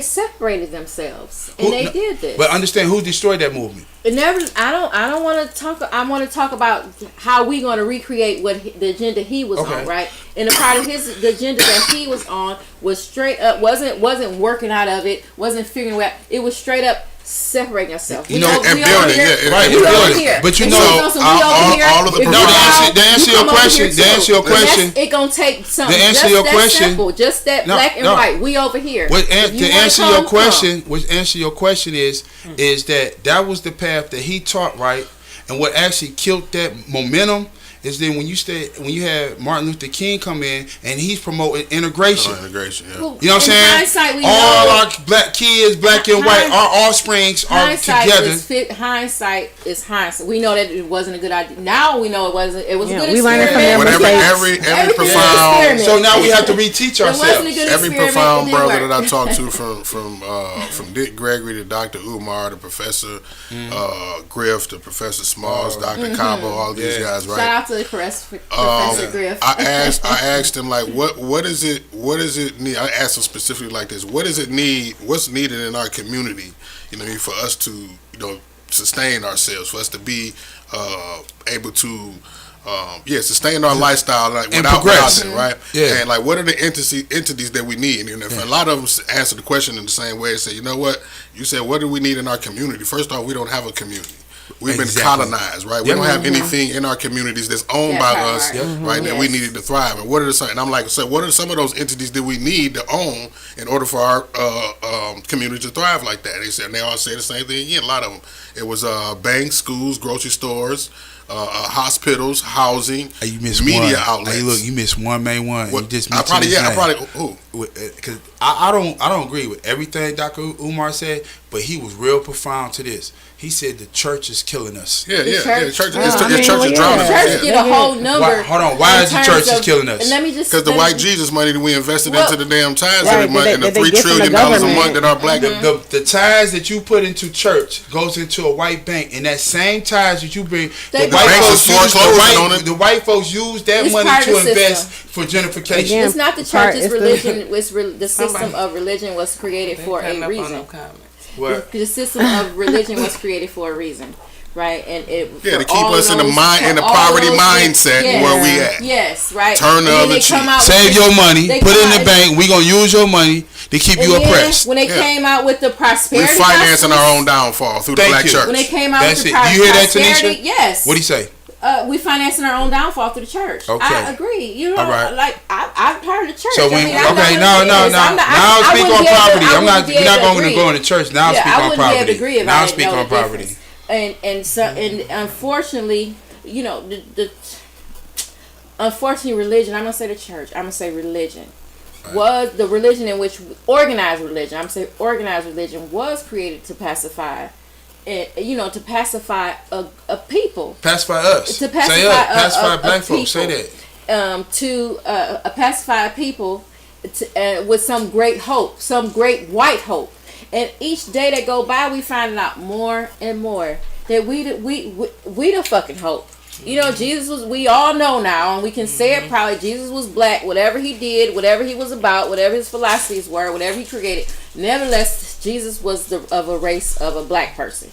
separated themselves, and they did this. But understand who destroyed that movement. It never. I don't want to talk. I want to talk about how we going to recreate the agenda he was on, right? And a part of the agenda that he was on was straight up wasn't working out of it, wasn't figuring out. It was straight up separating yourself. And building, right? But you know, all of the to answer your question, it gonna take something. To answer your question, simple, just that black and white. We over here. To answer your question is that was the path that he taught, right? And what actually killed that momentum is then when you had Martin Luther King come in and he's promoting integration. Yeah. Well, you know what I'm saying? All our black kids, black and white, our offsprings are together. Hindsight is hindsight. We know that it wasn't a good idea. Now we know it wasn't. It was a good experiment. We learned from every profound. So now we have to reteach ourselves. Every profound brother that I talked to, from Dick Gregory to Dr. Umar to Professor Griff to Professor Smalls, Dr. Cabo, all these guys, right? Shout out to Professor Griff. I asked him, like, what is it need? I asked him specifically like this: what does it need? What's needed in our community? You know, for us to sustain ourselves, for us to be able to sustain our lifestyle without progress, right? Yeah. And like, what are the entities that we need? And if a lot of them answer the question in the same way, say, you know what? You said, what do we need in our community? First off, we don't have a community. We've been colonized, right? We don't have anything in our communities that's owned by us, right? That we needed to thrive. And what are and I'm like, so what are some of those entities that we need to own in order for our community to thrive like that? They said, and they all say the same thing again. A lot of them. It was banks, schools, grocery stores, hospitals, housing, media outlets. Hey, look, you missed one main one. What, you just I probably who? Because I don't agree with everything Dr. Umar said, but he was real profound to this. He said the church is killing us. The church is drowning. The church get a whole number. Why is the church is killing us? Because the white Jesus money that we invested into the damn tithes every month, and the $3 trillion a month that our black the tithes that you put into church goes into a white bank, and that same tithes that you bring, the white folks use that money to invest for gentrification. It's not the church; it's religion. The system of religion was created for a reason. The system of religion was created for a reason, right? And to keep us in the poverty mindset where we at. Yes, right. Turn the other cheek. Save your money, put it in the bank. We gonna use your money to keep you oppressed. When they came out with the prosperity, we're financing our own downfall through the black church. When they came out with the prosperity, you hear that, Tanisha? Yes. What do you say? We financing our own downfall through the church. Okay. I agree. You know, like I've heard of the church. So when now speak on poverty. You're not going to go in the church. Now speak on poverty. Now speak on poverty. And unfortunately, unfortunately, religion. I'm gonna say the church. I'm gonna say religion. Right. Was the religion in which organized religion. I'm gonna say organized religion was created to pacify to pacify a people. Pacify us. To pacify Say us. Pacify black people. folks. Say that. To pacify people with some great hope, some great white hope. And each day that go by, we find out more and more that we the fucking hope. Jesus was, we all know now, and we can say it probably, Jesus was black, whatever he did, whatever he was about, whatever his philosophies were, whatever he created. Nevertheless, Jesus was of a race of a black person.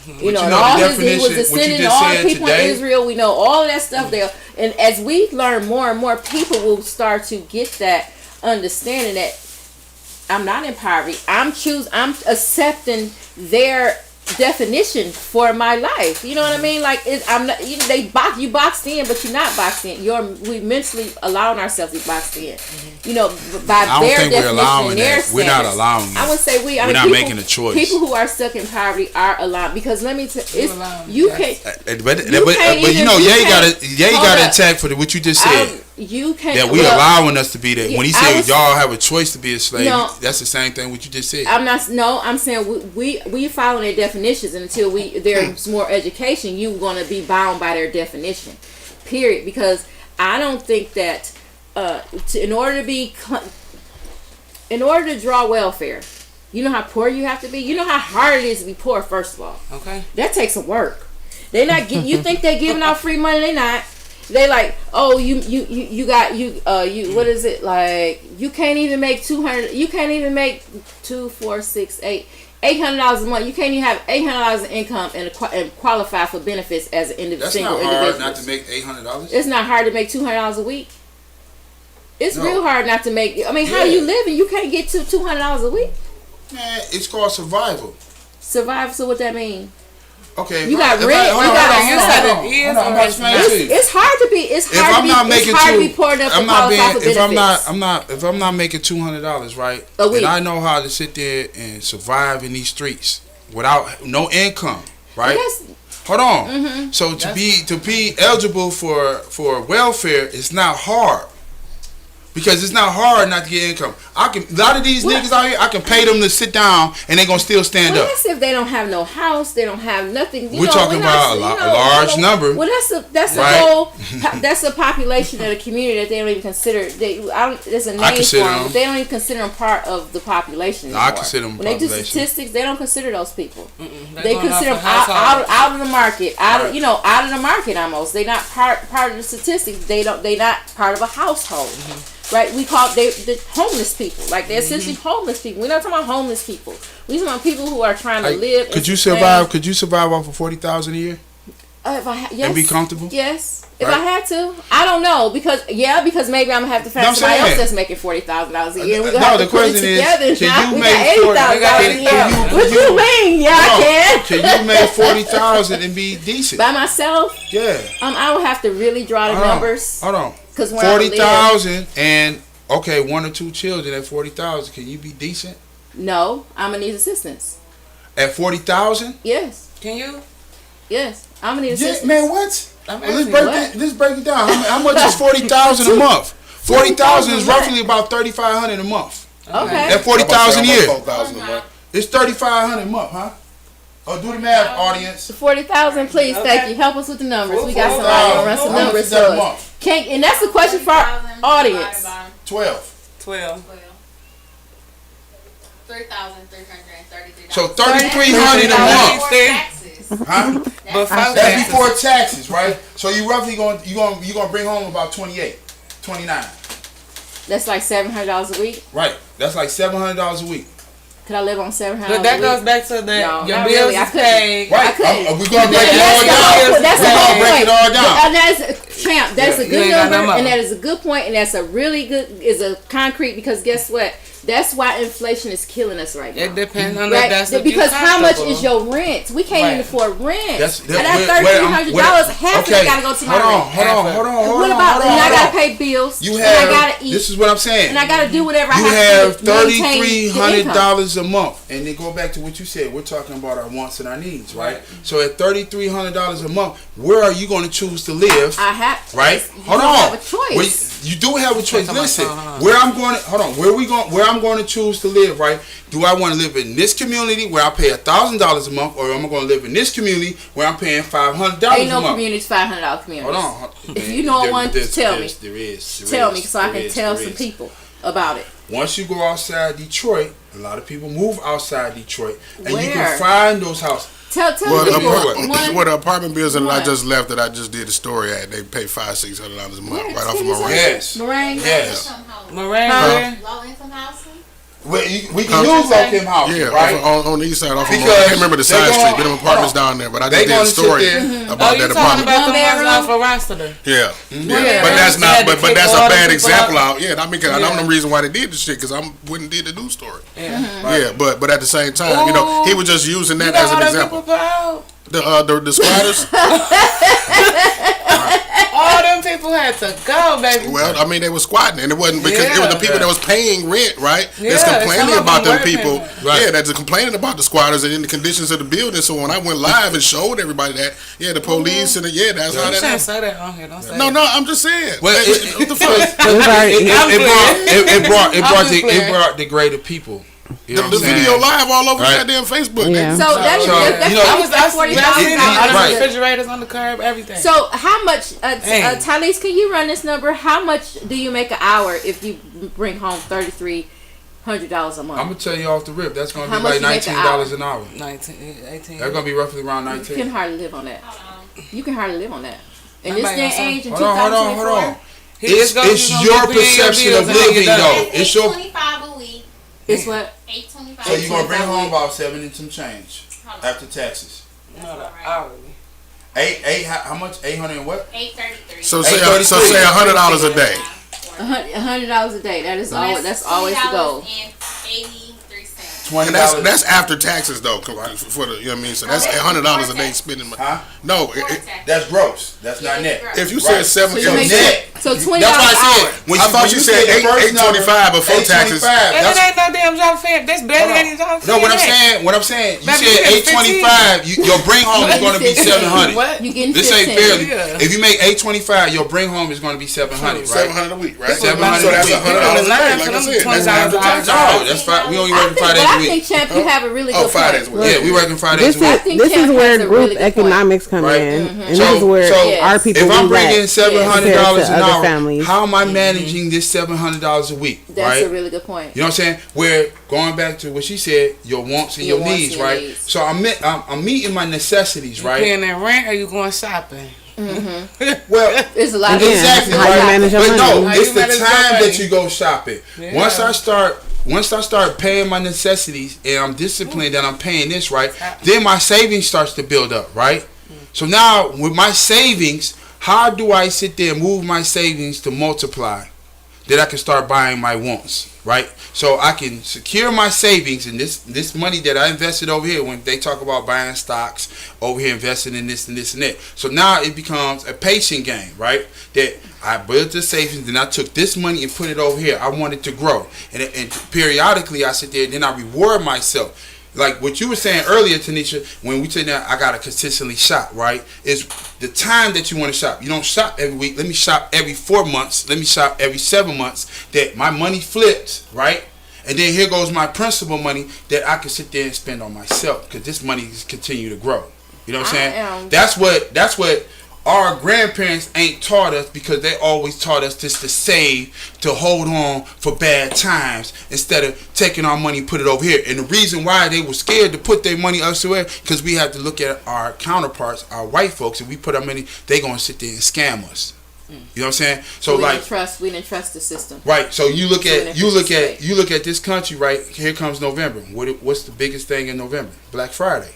And all he was descending all the people in Israel. We know all of that stuff there. And as we learn more and more, people will start to get that understanding that I'm not in poverty. I'm accepting their definition for my life. You know what I mean? Like I'm not. You boxed in, but you're not boxed in. We mentally allowing ourselves to be boxed in. By their definition, we're allowing that. We're not allowing it. I would say we're not making a choice. People who are stuck in poverty are allowed, because let me tell you, can't. But Ye got attacked for what you just said. You can't. That we allowing us to be that. When he said y'all have a choice to be a slave, that's the same thing what you just said. I'm not. No, I'm saying we follow their definitions, and until there's more education, you're going to be bound by their definition. Period. Because I don't think that in order to draw welfare, you know how poor you have to be. You know how hard it is to be poor. First of all, okay, that takes some work. They're not. You think they're giving out free money? They're not. They like, oh, you what is it, like, you can't even make 200, you can't even make $800 a month. You can't even have $800 in income and qualify for benefits as an individual. That's not hard not to make $800. It's not hard to make $200 a week. It's real hard not to make. I mean, how do you live and you can't get to $200 a week? Man, it's called survival. Survival. So what that mean? Okay, you got rent. It's hard to be. It's hard to be poor enough to qualify for benefits. If I'm not making $200, right, and I know how to sit there and survive in these streets without no income, right? Hold on. Mm-hmm. So to be eligible for welfare, it's not hard. Because it's not hard not to get income. A lot of these niggas out here, I can pay them to sit down and they gonna still stand up. That's if they don't have no house, they don't have nothing. We're talking about a large number. Well, that's a population of the community that they don't even consider. There's a name for them. They don't even consider them part of the population anymore. I consider them population. When they do statistics, they don't consider those people. They consider them out of the market, out of the market almost. They're not part of the statistics. They not part of a household. Mm-hmm. Right, we call the homeless people. Like, they're essentially homeless people. We're not talking about homeless people. We're talking about people who are trying to live. Could you survive off of $40,000 a year? Yes. And be comfortable? Yes. If I had to, I don't know, because maybe I'm gonna have to find somebody else that's making $40,000 a year. We're gonna have to put it together. Can you make $80,000 a year? What you mean? Yeah, I can. Can you make $40,000 and be decent by myself? Yeah. I would have to really draw the numbers. Hold on. 40,000 and one or two children at 40,000. Can you be decent? No, I'm gonna need assistance. At 40,000? Yes. Can you? Yes, I'm gonna need assistance. Man, what? Let's break it down. How much is 40,000 a month? 40,000 is roughly about $3,500 a month. Okay. At 40,000 a year. It's $3,500 a month, huh? Oh, do the math, audience. 40,000, please. Okay. Thank you. Help us with the numbers. We got somebody to run some numbers for us. And that's the question for our audience. 12. 3,333. So 3,300 a month. Huh? That's before taxes, right? So you roughly gonna bring home about 29. That's like $700 a week. Right. That's like $700 a week. Could I live on $700? But that goes back to your bills is paid. Right. We're gonna break it all down. That's the whole point. Break it all down. That's a good number, and that is a good point, and that's a really good concrete, because guess what? That's why inflation is killing us right now. It depends on that. Because how much is your rent? We can't even afford rent. That $3,300, half of it got to go to my rent. Hold on. What about? And I got to pay bills. And I got to eat. This is what I'm saying. And I got to do whatever I have to do. You have $3,300 a month, and then go back to what you said. We're talking about our wants and our needs, right? So at $3,300 a month, where are you going to choose to live? I have. Right. Hold on. Have a choice. You do have a choice. Listen, where I'm I'm going to choose to live, right? Do I want to live in this community where I pay $1,000 a month, or am I going to live in this community where I'm paying $500 a month? Ain't no communities $500 communities. Hold on. If you know one, tell me. There is. Tell me so I can tell some people about it. Once you go outside Detroit, a lot of people move outside Detroit, and Where? you can find those houses. Tell Well, people. the apartment building that I One. just left that I just did the story at, they pay $500-$600 a month Where? right off of my rent. Yes. Meringue? Yes. Moran, Low-income housing? We can use low-income housing, Yeah, right? on the east side, off of Because I can't remember the side they street, gonna- but them apartments hold on. down there. But I They just did a gonna sit story there. about you that talking apartment. about the ones One off of Rossiter? Yeah, Yeah. but that's They had not. to But kick that's all a the bad people example out. out. Yeah, I mean, cause Yeah. I'm the reason why they did the shit, cause I wouldn't did the news story. Yeah. Yeah, but at the same time, you know, he was just using You that know as an how them example. people put out? The squatters. All them people had to go, baby. Well, I mean, they were squatting, and it wasn't because it was the people that was paying rent, right? That's Yeah, complaining some of about them them were people. paying rent. Right. Yeah, that's complaining about the squatters and in the conditions of the building. So when I went live and showed everybody that, yeah, the police and that's how You that shouldn't happened. say that on here. Don't say No, that. no, I'm just saying. Well, What the fuck? It brought degraded people. You know The what I'm saying? video live all over Right. goddamn Facebook. Yeah. So that's So, that's you know, I was $40,000. all the Right. refrigerators on the curb, everything. So how much, Dang. Talise, can you run this number? How much do you make an hour if you bring home $3,300 a month? I'm gonna tell you off the rip. That's gonna How be much like you make an $19 an hour. 19, 18. That's gonna be roughly around You 19. can hardly live on that. You can hardly live on that. In this Nobody day and gonna age, in Hold on. 2024, It's your perception of living, though. It's your. $825 a week. it's what? $825. So you're gonna bring home about 70 and some change after taxes. No, the hourly. Eight. How much? 800 and what? $833. So say $100 a day. $100 a day. That is all. That's always the goal. $20.83. And that's after taxes though, for the, you know what I mean. So that's $100 a day spending money. Huh? No, That's gross. That's not net. if you said Right. seven, So you make net. So $20 That's why I an hour. said. I thought you said $825 before taxes. And it That's ain't no damn job fair. This better than any job fair. no, what I'm saying, you Baby, said you get 825. Your bring home is going to be 700. What? You getting This ain't 15. fair. Yeah. If you make 825, your bring home is going to be 700, right? 700 a week, right? $700 So that's a week. $100 a day. Line Like for I them said, that's $20 after an taxes. hour. No, that's fine. We only I working think, 5 but days a I week. think, Champ, you have a really good 5 point. days a week. Yeah, we working 5 days This a week. I is think this Champ is where has a group really good point. economics come Right. in, and this So- is where so Yes. our people. If I'm we bringing lack $700 an compared to other hour, families. how am I managing this $700 a week? That's right? a really good point. You know what I'm saying? Where going back to what she said, your wants and Your your wants needs, and your right? needs. So I'm meeting my necessities, You right? paying that rent or you going shopping? Well, There's a lot of Again, exactly how you right. manage your But no, money. How it's you the manage your time money. that you go shopping. Yeah. Once I start paying my necessities and I'm disciplined that I'm paying this right, then my savings starts to build up, right? So now with my savings, how do I sit there and move my savings to multiply that I can start buying my wants, right? So I can secure my savings and this money that I invested over here when they talk about buying stocks over here, investing in this and this and that. So now it becomes a patient game, right? That I built the savings and I took this money and put it over here. I want it to grow. And periodically I sit there and then I reward myself. Like what you were saying earlier, Tanisha, when we said that I gotta consistently shop, right? Is the time that you want to shop. You don't shop every week. Let me shop every 4 months. Let me shop every 7 months. That my money flips, right? And then here goes my principal money that I can sit there and spend on myself because this money is continue to grow. You know what I'm saying? That's what our grandparents ain't taught us because they always taught us just to save, to hold on for bad times instead of taking our money and put it over here. And the reason why they were scared to put their money elsewhere because we have to look at our counterparts, our white folks, and we put our money, they gonna sit there and scam us. You know what I'm saying? So we like didn't trust the system. right. So you look So in at a you look efficient at you look at this country, right? Here comes November. What's the biggest thing in November? Black Friday.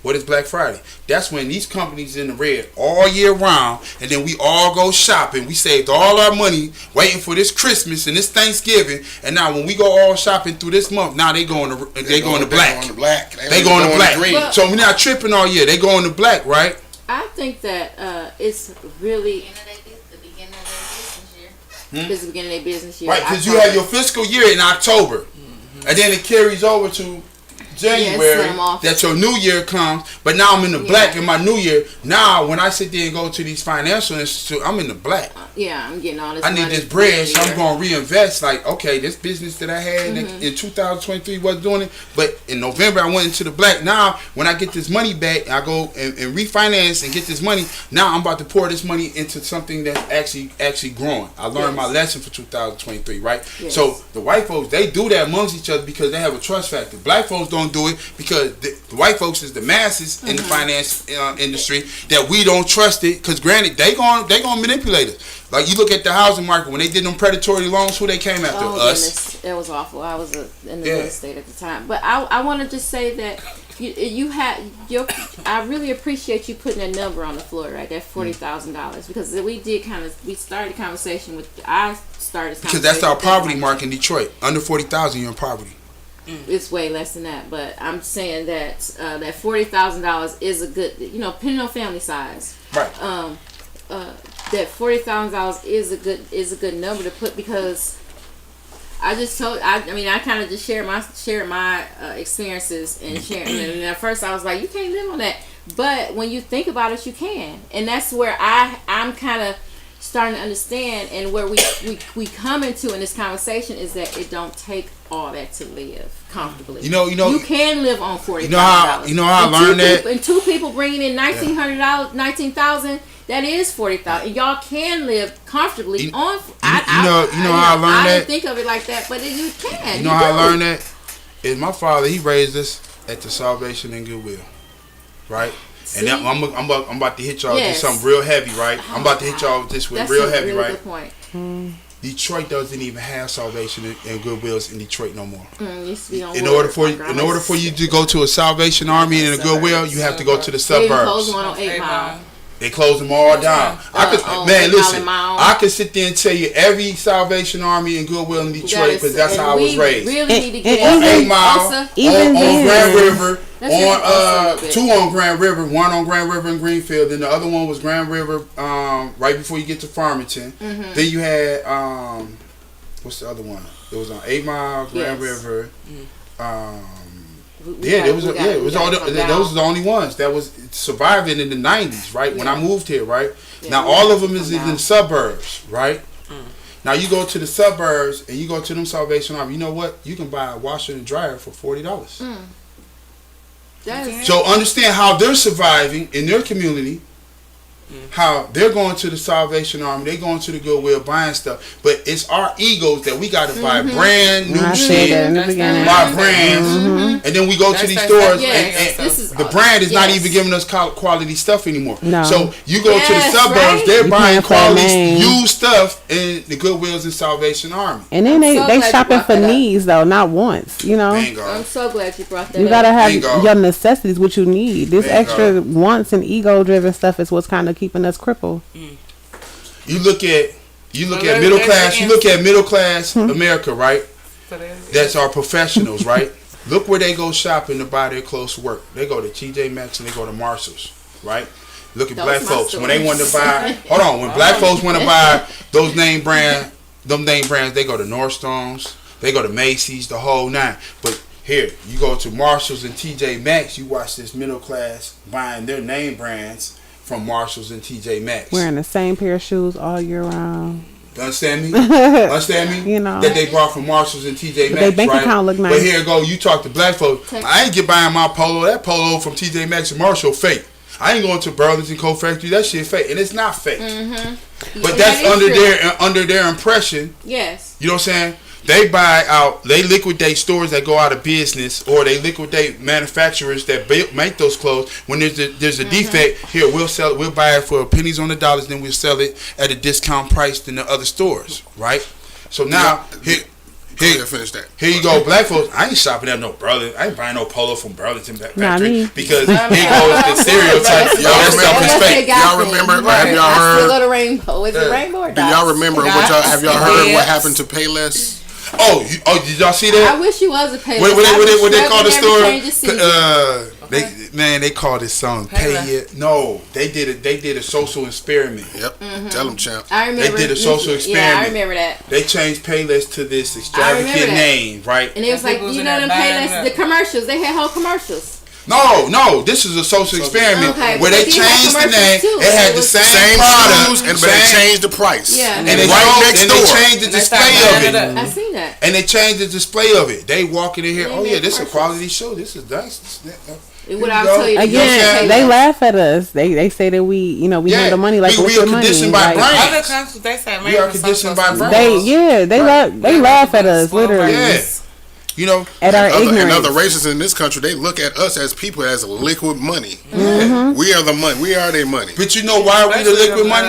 What is Black Friday? That's when these companies in the red all year round, and then we all go shopping. We saved all our money waiting for this Christmas and this Thanksgiving, and now when we go all shopping through this month, now they going to black. They going to black. Green. So we're not tripping all year. They going to black, right? I think that it's really The beginning of their business year. it's the beginning of their business year. Right, because you have your fiscal year in October, and then it carries over to January, that your new year comes, but now I'm in the black in my new year. Now, when I sit there and go to these financial institutes, I'm in the black. I'm getting all this. I need this bread, so I'm going to reinvest. Like, okay, this business that I had in 2023 wasn't doing it, but in November I went into the black. Now, when I get this money back, I go and refinance and get this money. Now I'm about to pour this money into something that's actually growing. I learned my lesson for 2023, right? Yes. So the white folks, they do that amongst each other because they have a trust factor. Black folks don't do it because the white folks is the masses in the finance industry that we don't trust it. Because granted, they gonna manipulate us. Like you look at the housing market when they did them predatory loans, who they came after? Us. Goodness. It was awful. I was in the real estate at the time, but I want to just say that you had I really appreciate you putting that number on the floor, right? That $40,000 because we started the conversation with because that's our poverty mark in Detroit. Under 40,000, you're in poverty. It's way less than that, but I'm saying that that $40,000 is a good, depending on family size, right? That $40,000 is a good number to put because I kind of just shared my experiences and sharing. And at first I was like, you can't live on that, but when you think about it, you can, and that's where I'm kind of starting to understand, and where we come into in this conversation is that it don't take all that to live comfortably. You can live on $40,000. You know how I learned that. And two people bringing in $1,900, $19,000. That is $40,000. Y'all can live comfortably on. How I learned that. I didn't think of it like that, but you can. You know how I learned that? Is my father. He raised us at the Salvation and Goodwill, right? See? And I'm about to hit y'all with something real heavy, right? I'm about to hit y'all with this with real heavy, right? Good point. Detroit doesn't even have Salvation and Goodwills in Detroit no more. In order for you to go to a Salvation Army and a Goodwill, you have to go to the suburbs. They closed them all down. I could sit there and tell you every Salvation Army and Goodwill in Detroit because that's how I was raised. Really need to get on 8 Mile, on Grand River, two on Grand River, one on Grand River in Greenfield, and the other one was Grand River right before you get to Farmington. Then you had what's the other one? It was on 8 Mile, Grand River. Those are the only ones that was surviving in the 90s, right? When I moved here, right? Now all of them is in the suburbs, right? Now you go to the suburbs and you go to them Salvation Army. You know what? You can buy a washer and dryer for $40. So understand how they're surviving in their community. How they're going to the Salvation Army, they going to the Goodwill buying stuff, but it's our egos that we got to buy brand new shit, buy brands, and then we go to these stores and the brand is not even giving us quality stuff anymore. So you go to the suburbs, they're buying quality used stuff in the Goodwills and Salvation Army. And then they shopping for needs though, not wants. I'm so glad you brought that up. You gotta have your necessities, what you need. This extra wants and ego driven stuff is what's kind of keeping us crippled. You look at middle class. You look at middle class America, right? That's our professionals, right? Look where they go shopping to buy their clothes for work. They go to TJ Maxx and they go to Marshalls, right? Look at black folks when they want to buy. When black folks want to buy those name brands, they go to Nordstrom's, they go to Macy's, the whole nine. But here, you go to Marshalls and TJ Maxx, you watch this middle class buying their name brands from Marshalls and TJ Maxx. Wearing the same pair of shoes all year round. You understand me? That they brought from Marshalls and TJ Maxx. Their bank account look nice. But here you go, you talk to black folks. I ain't buying my polo. That polo from TJ Maxx and Marshall fake. I ain't going to Burlington Coat Factory. That shit fake, and it's not fake. But that's under their impression. Yes. You know what I'm saying? They buy out, they liquidate stores that go out of business, or they liquidate manufacturers that make those clothes. When there's a defect, here we'll buy it for pennies on the dollars, then we'll sell it at a discount price than the other stores, right? So now finish that. Here you go, black folks. I ain't shopping at no Burlington. I ain't buying no polo from Burlington Factory because here goes the stereotype. Y'all remember? Have y'all heard? Still go to Rainbow. Is it Rainbow or do y'all remember have y'all heard what happened to Payless? Oh, did y'all see that? I wish you was a Payless. What they call the store? Okay. They called this song "Pay It." No, they did a social experiment. Yep. Tell them, champ. I remember. They did a social experiment. Yeah, I remember that. They changed Payless to this extravagant name, right? And it was like, you know, them Payless, the commercials. They had whole commercials. No, this is a social experiment where they changed the name. It had the same product, but they changed the price. Yeah, and they changed the display of it. I seen that. And they changed the display of it. They walking in here. Oh yeah, this is a quality show. This is nice. What I tell you again, they laugh at us. They say that we handle money like we are conditioned by brands. Other countries, they say we are conditioned by brands. They laugh at us literally. Yeah. You know, at our ignorance. And other races in this country, they look at us as people as liquid money. Mm-hmm. We are the money. We are their money. But you know why we the liquid money?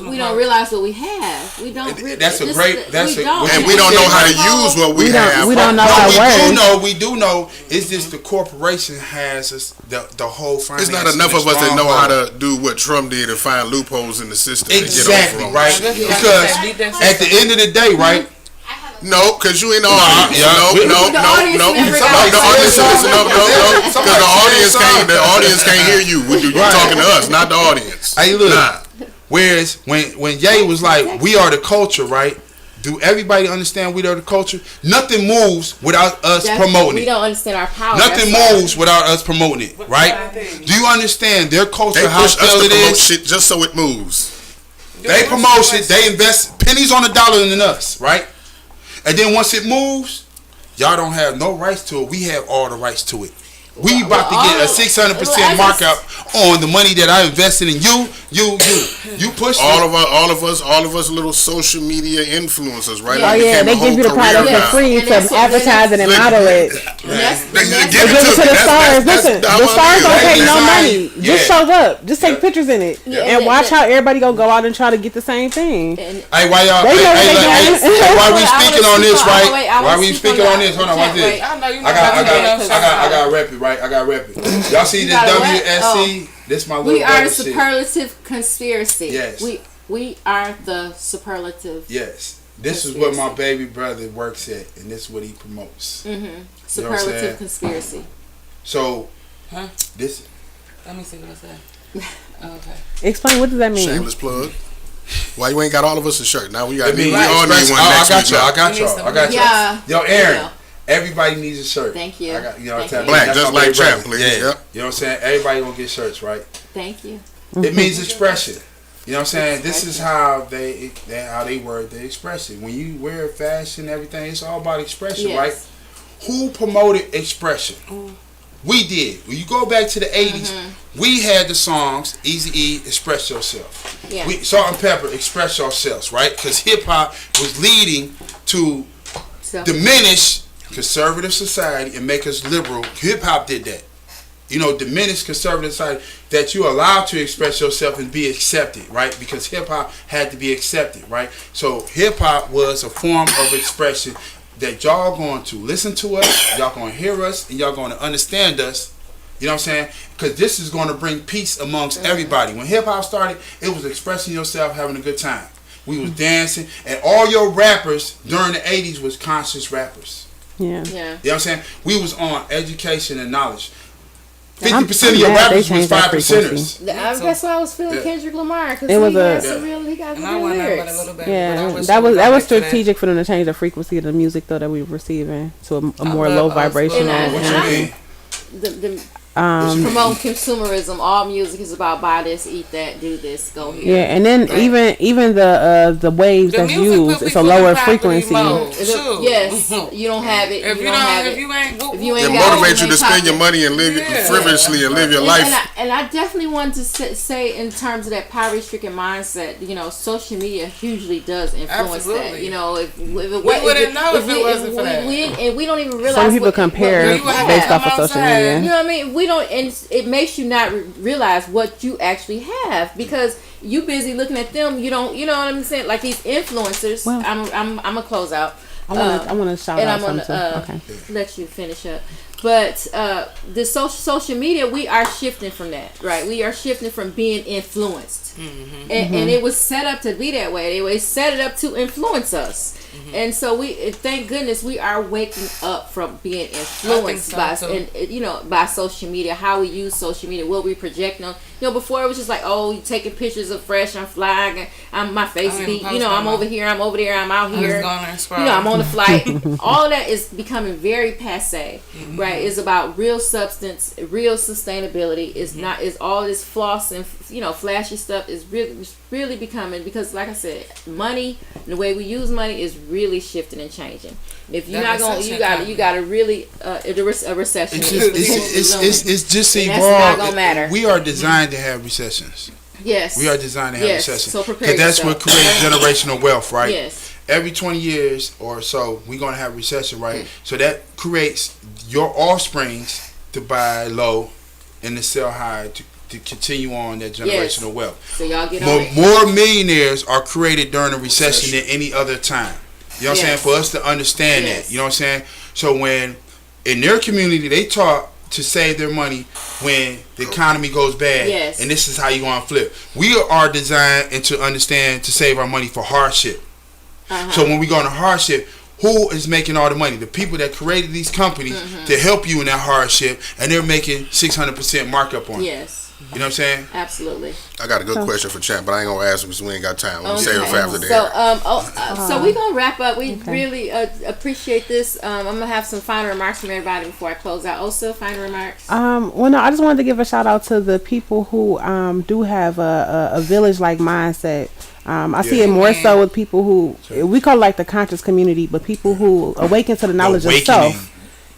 We don't realize what we have. We don't. That's a great. And we don't know how to use what we have. We don't know how it works. We do know. It's just the corporation has us the whole finance. It's not enough of us that know how to do what Trump did and find loopholes in the system. Exactly, right? Because at the end of the day, right? No, because you ain't on. No. Because the audience can't hear you when you're talking to us, not the audience. Hey, look. Whereas when Ye was like, "We are the culture," right? Do everybody understand we are the culture? Nothing moves without us promoting it. We don't understand our power. Nothing moves without us promoting it, right? Do you understand their culture? They how push us to it promote is? shit just so it moves. They promote shit. They invest pennies on the dollar in us, right? And then once it moves, y'all don't have no rights to it. We have all the rights to it. We about to get a 600% markup on the money that I invested in you. You push all of us little social media influencers, right? Oh yeah, they give you the product for free to advertise it and model it. They give it to the stars. Listen, the stars don't pay no money. Just show up. Just take pictures in it and watch how everybody go out and try to get the same thing. Hey, why y'all? Why we speaking on this, right? Why we speaking on this? Hold on, watch this. I got rep it, right? I got rep it. Y'all see this WSC? This my little. We are the superlative conspiracy. Yes. We are the superlative. Yes. This is what my baby brother works at, and this is what he promotes. Mm-hmm. Superlative conspiracy. So, this. Let me see what I said. Okay. Explain, what does that mean? Shameless plug. Why you ain't got all of us a shirt? Now we got. We all need one next week. I got y'all. Yeah. Yo, Aaron. Everybody needs a shirt. Thank you. I got, black, just like Champ, please. Yeah. Yep. You know what I'm saying? Everybody gonna get shirts, right? Thank you. It means expression. You know what I'm saying? This is how they word the expression. When you wear fashion, everything, it's all about expression, right? Who promoted expression? We did. When you go back to the 80s, we had the songs Eazy-E, Express Yourself. Yeah. Salt and Pepper, Express Yourselves, right? Because hip hop was leading to diminish conservative society and make us liberal. Hip hop did that. You know, diminish conservative society, that you're allowed to express yourself and be accepted, right? Because hip hop had to be accepted, right? So hip hop was a form of expression that y'all going to listen to us, y'all going to hear us, and y'all going to understand us. You know what I'm saying? Because this is going to bring peace amongst everybody. When hip hop started, it was expressing yourself, having a good time. We was dancing, and all your rappers during the 80s was conscious rappers. Yeah. You know what I'm saying? We was on education and knowledge. 50% of your rappers was 5%ers. That's why I was feeling Kendrick Lamar, because he got some real lyrics. That was strategic for them to change the frequency of the music though that we were receiving to a more low vibrational. What you mean? Promote consumerism. All music is about buy this, eat that, do this, go here. Yeah, and then even the waves that's used, it's a lower frequency. Yes, you don't have it. If you ain't it motivates you to spend your money and live frivolously and live your life. And I definitely wanted to say in terms of that poverty-stricken mindset, you know, social media hugely does influence that. You know, if we wouldn't know if it wasn't for that. And we don't even realize. Some people compare based off of social media. You know what I mean? We don't, and it makes you not realize what you actually have because you busy looking at them. You don't, you know what I'm saying? Like these influencers. Well, I'm gonna close out. I want to shout out something too. Let you finish up. But the social media, we are shifting from that, right? We are shifting from being influenced, and it was set up to be that way. They set it up to influence us. And so thank goodness we are waking up from being influenced by social media, how we use social media, what we project on. Before it was just like, oh, you taking pictures of fresh, I'm flying, my face beat, I'm over here, I'm over there, I'm out here, I'm on the flight. All of that is becoming very passe, right? It's about real substance, real sustainability. It's not, it's all this floss and flashy stuff is really becoming, because like I said, money, the way we use money is really shifting and changing. If you're not going, you got to really a recession. It's just evolved. That's not gonna matter. We are designed to have recessions. Yes. We are designed to have recessions. So prepare because that's yourself. what creates generational wealth, right? Yes. Every 20 years or so, we're gonna have recession, right? So that creates your offsprings to buy low and to sell high to continue on that generational wealth. So y'all get more millionaires are created during a recession than any other time. You know what I'm saying? For us to understand that. You know what I'm saying? So when in their community they taught to save their money when the economy goes bad, and this is how you want to flip. We are designed and to understand to save our money for hardship. So when we go into hardship, who is making all the money? The people that created these companies to help you in that hardship, and they're making 600% markup on it. Yes. You know what I'm saying? Absolutely. I got a good question for Champ, but I ain't gonna ask him because we ain't got time. We'll save it for after so we're gonna wrap up. We really appreciate this. I'm gonna have some final remarks from everybody before I close out. Also, final remarks. Well, no, I just wanted to give a shout out to the people who do have a village like mindset. I see it more so with people who we call like the conscious community, but people who awaken to the knowledge of self.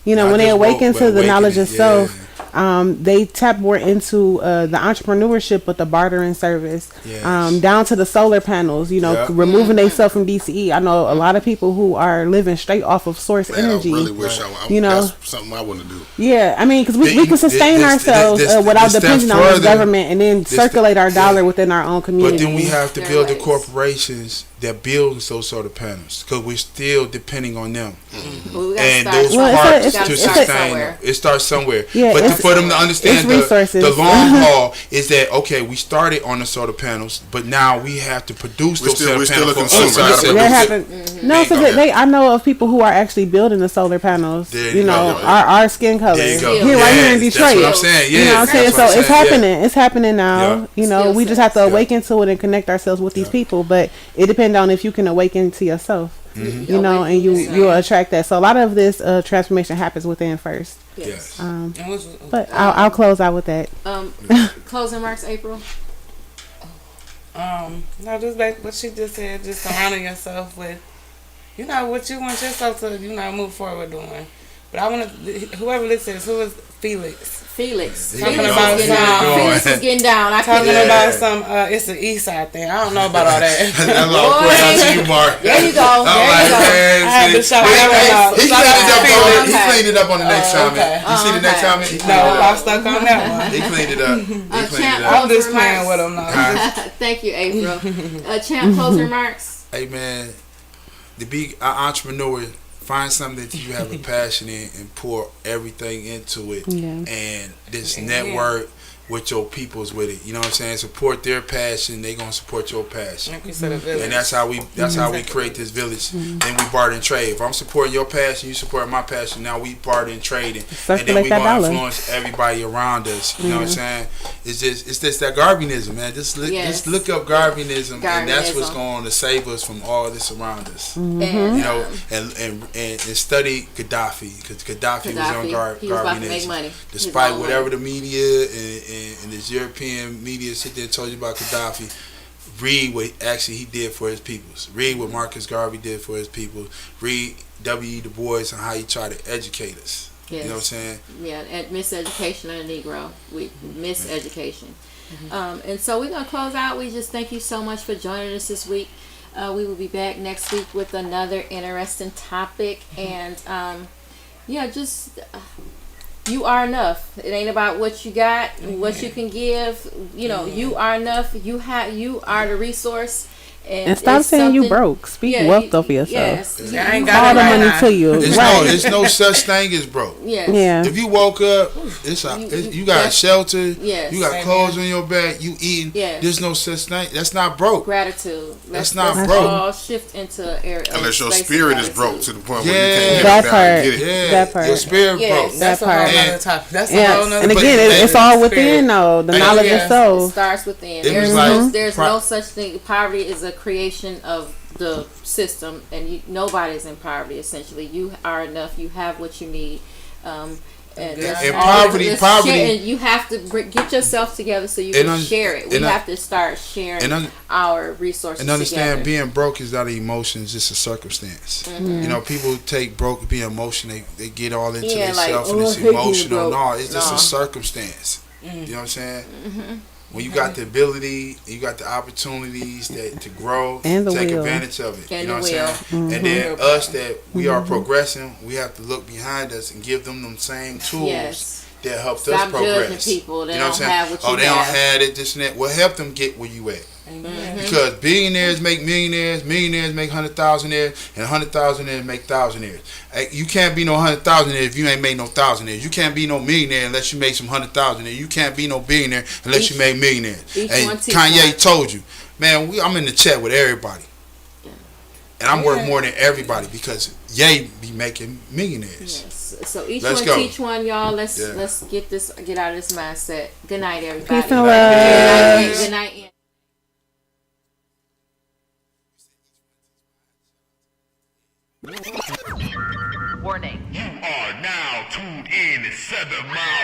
When they awaken to the knowledge of self. They tap more into the entrepreneurship with the bartering service, down to the solar panels, removing themselves from DCE. I know a lot of people who are living straight off of source energy. I really wish that's something I want to do. Yeah, I mean, because we can sustain ourselves without depending on the government and then circulate our dollar within our own community. But then we have to build the corporations that build those solar panels because we're still depending on them. And those parts to sustain them. It starts somewhere. Yeah, but for them to understand the long haul is that, okay, we started on the solar panels, but now we have to produce those solar panels. I know of people who are actually building the solar panels. Our skin color. Right here in Detroit. That's what I'm saying. You know what I'm saying? So it's happening. It's happening now. We just have to awaken to it and connect ourselves with these people. But it depends on if you can awaken to yourself. And you'll attract that. So a lot of this transformation happens within first. Yes. But I'll close out with that. Closing remarks, April. No, just like what she just said, just surrounding yourself with, what you want yourself to, move forward doing. But I want to, whoever listens, who is Felix? Felix talking about Felix is getting down. Talking about some. It's an East Side thing. I don't know about all that. There you go. I had to shout He cleaned it up on the next comment. You see the next comment? No, I stuck on that one. He cleaned it up. I'm just playing with him now. Thank you, April. Champ, closing remarks. Hey man, to be an entrepreneur, find something that you have a passion in and pour everything into it. And this network with your peoples with it. You know what I'm saying? Support their passion, they gonna support your passion. And that's how we create this village. Then we barter and trade. If I'm supporting your passion, you support my passion, now we barter and trade and then we gonna influence everybody around us. You know what I'm saying? It's just that Garvinism, man. Just look up Garvinism, and that's what's going to save us from all this around us. And study Gaddafi, because Gaddafi was on Garvinism. Despite whatever the media and this European media sit there and told you about Gaddafi, read what actually he did for his peoples. Read what Marcus Garvey did for his people. Read W. Du Bois and how he tried to educate us. Yes. You know what I'm saying? Yeah, and miseducation of the Negro. Miseducation. And so we're going to close out. We just thank you so much for joining us this week. We will be back next week with another interesting topic. And you are enough. It ain't about what you got, what you can give. You are enough. You are the resource. And stop saying you broke. Speak wealth over yourself. Yes. I ain't got all the money to you. There's no such thing as broke. Yes. Yeah. If you woke up, you got shelter. Yes. You got clothes on your back. You eating. Yes. There's no such thing. That's not broke. Gratitude. That's let's not broke. all shift into area. Unless your spirit is broke to the point where you Yeah. can't That get up there and part. get it. Yeah, That part. your spirit Yes. broke. That's a That whole part. nother topic. That's a Yeah, whole nother and again, thing. it's all within Spirit. though. The And- knowledge Yeah. of soul. It starts within. It There's was no, like there's no such thing. Poverty is a creation of the system, and nobody's in poverty. Essentially, you are enough. You have what you need. And poverty, and you have to get yourself together so you can share it. We have to start sharing our resources and understand together. being broke is not an emotion; it's just a circumstance. You know, people take broke being emotion. They get all into themselves and it's emotional. No, it's just a circumstance. You know what I'm saying? When you got the ability, you got the opportunities to grow, And the take will. advantage of it. And you know the what I'm saying? And then us that we are progressing, we have to look behind us and give them same tools Yes. that helped Stop us progress. judging people. They you know don't what I'm saying? have what you they don't have. have it, this and that. Well, help them get where you at. Amen. Because billionaires make millionaires, millionaires make 100,000aires, and 100,000aires make thousandaires. You can't be no 100,000aire if you ain't made no thousandaires. You can't be no millionaire unless you make some 100,000aires. You can't be no billionaire unless you make millionaires. And Kanye told you, man, I'm in the chat with everybody, and I'm worth more than everybody because Ye be making millionaires. Yes. So each Let's one go. teach one, y'all. Let's get out of this mindset. Good night, everybody. Peace and love. Good night. Warning. You are now tuned in to 7 Mile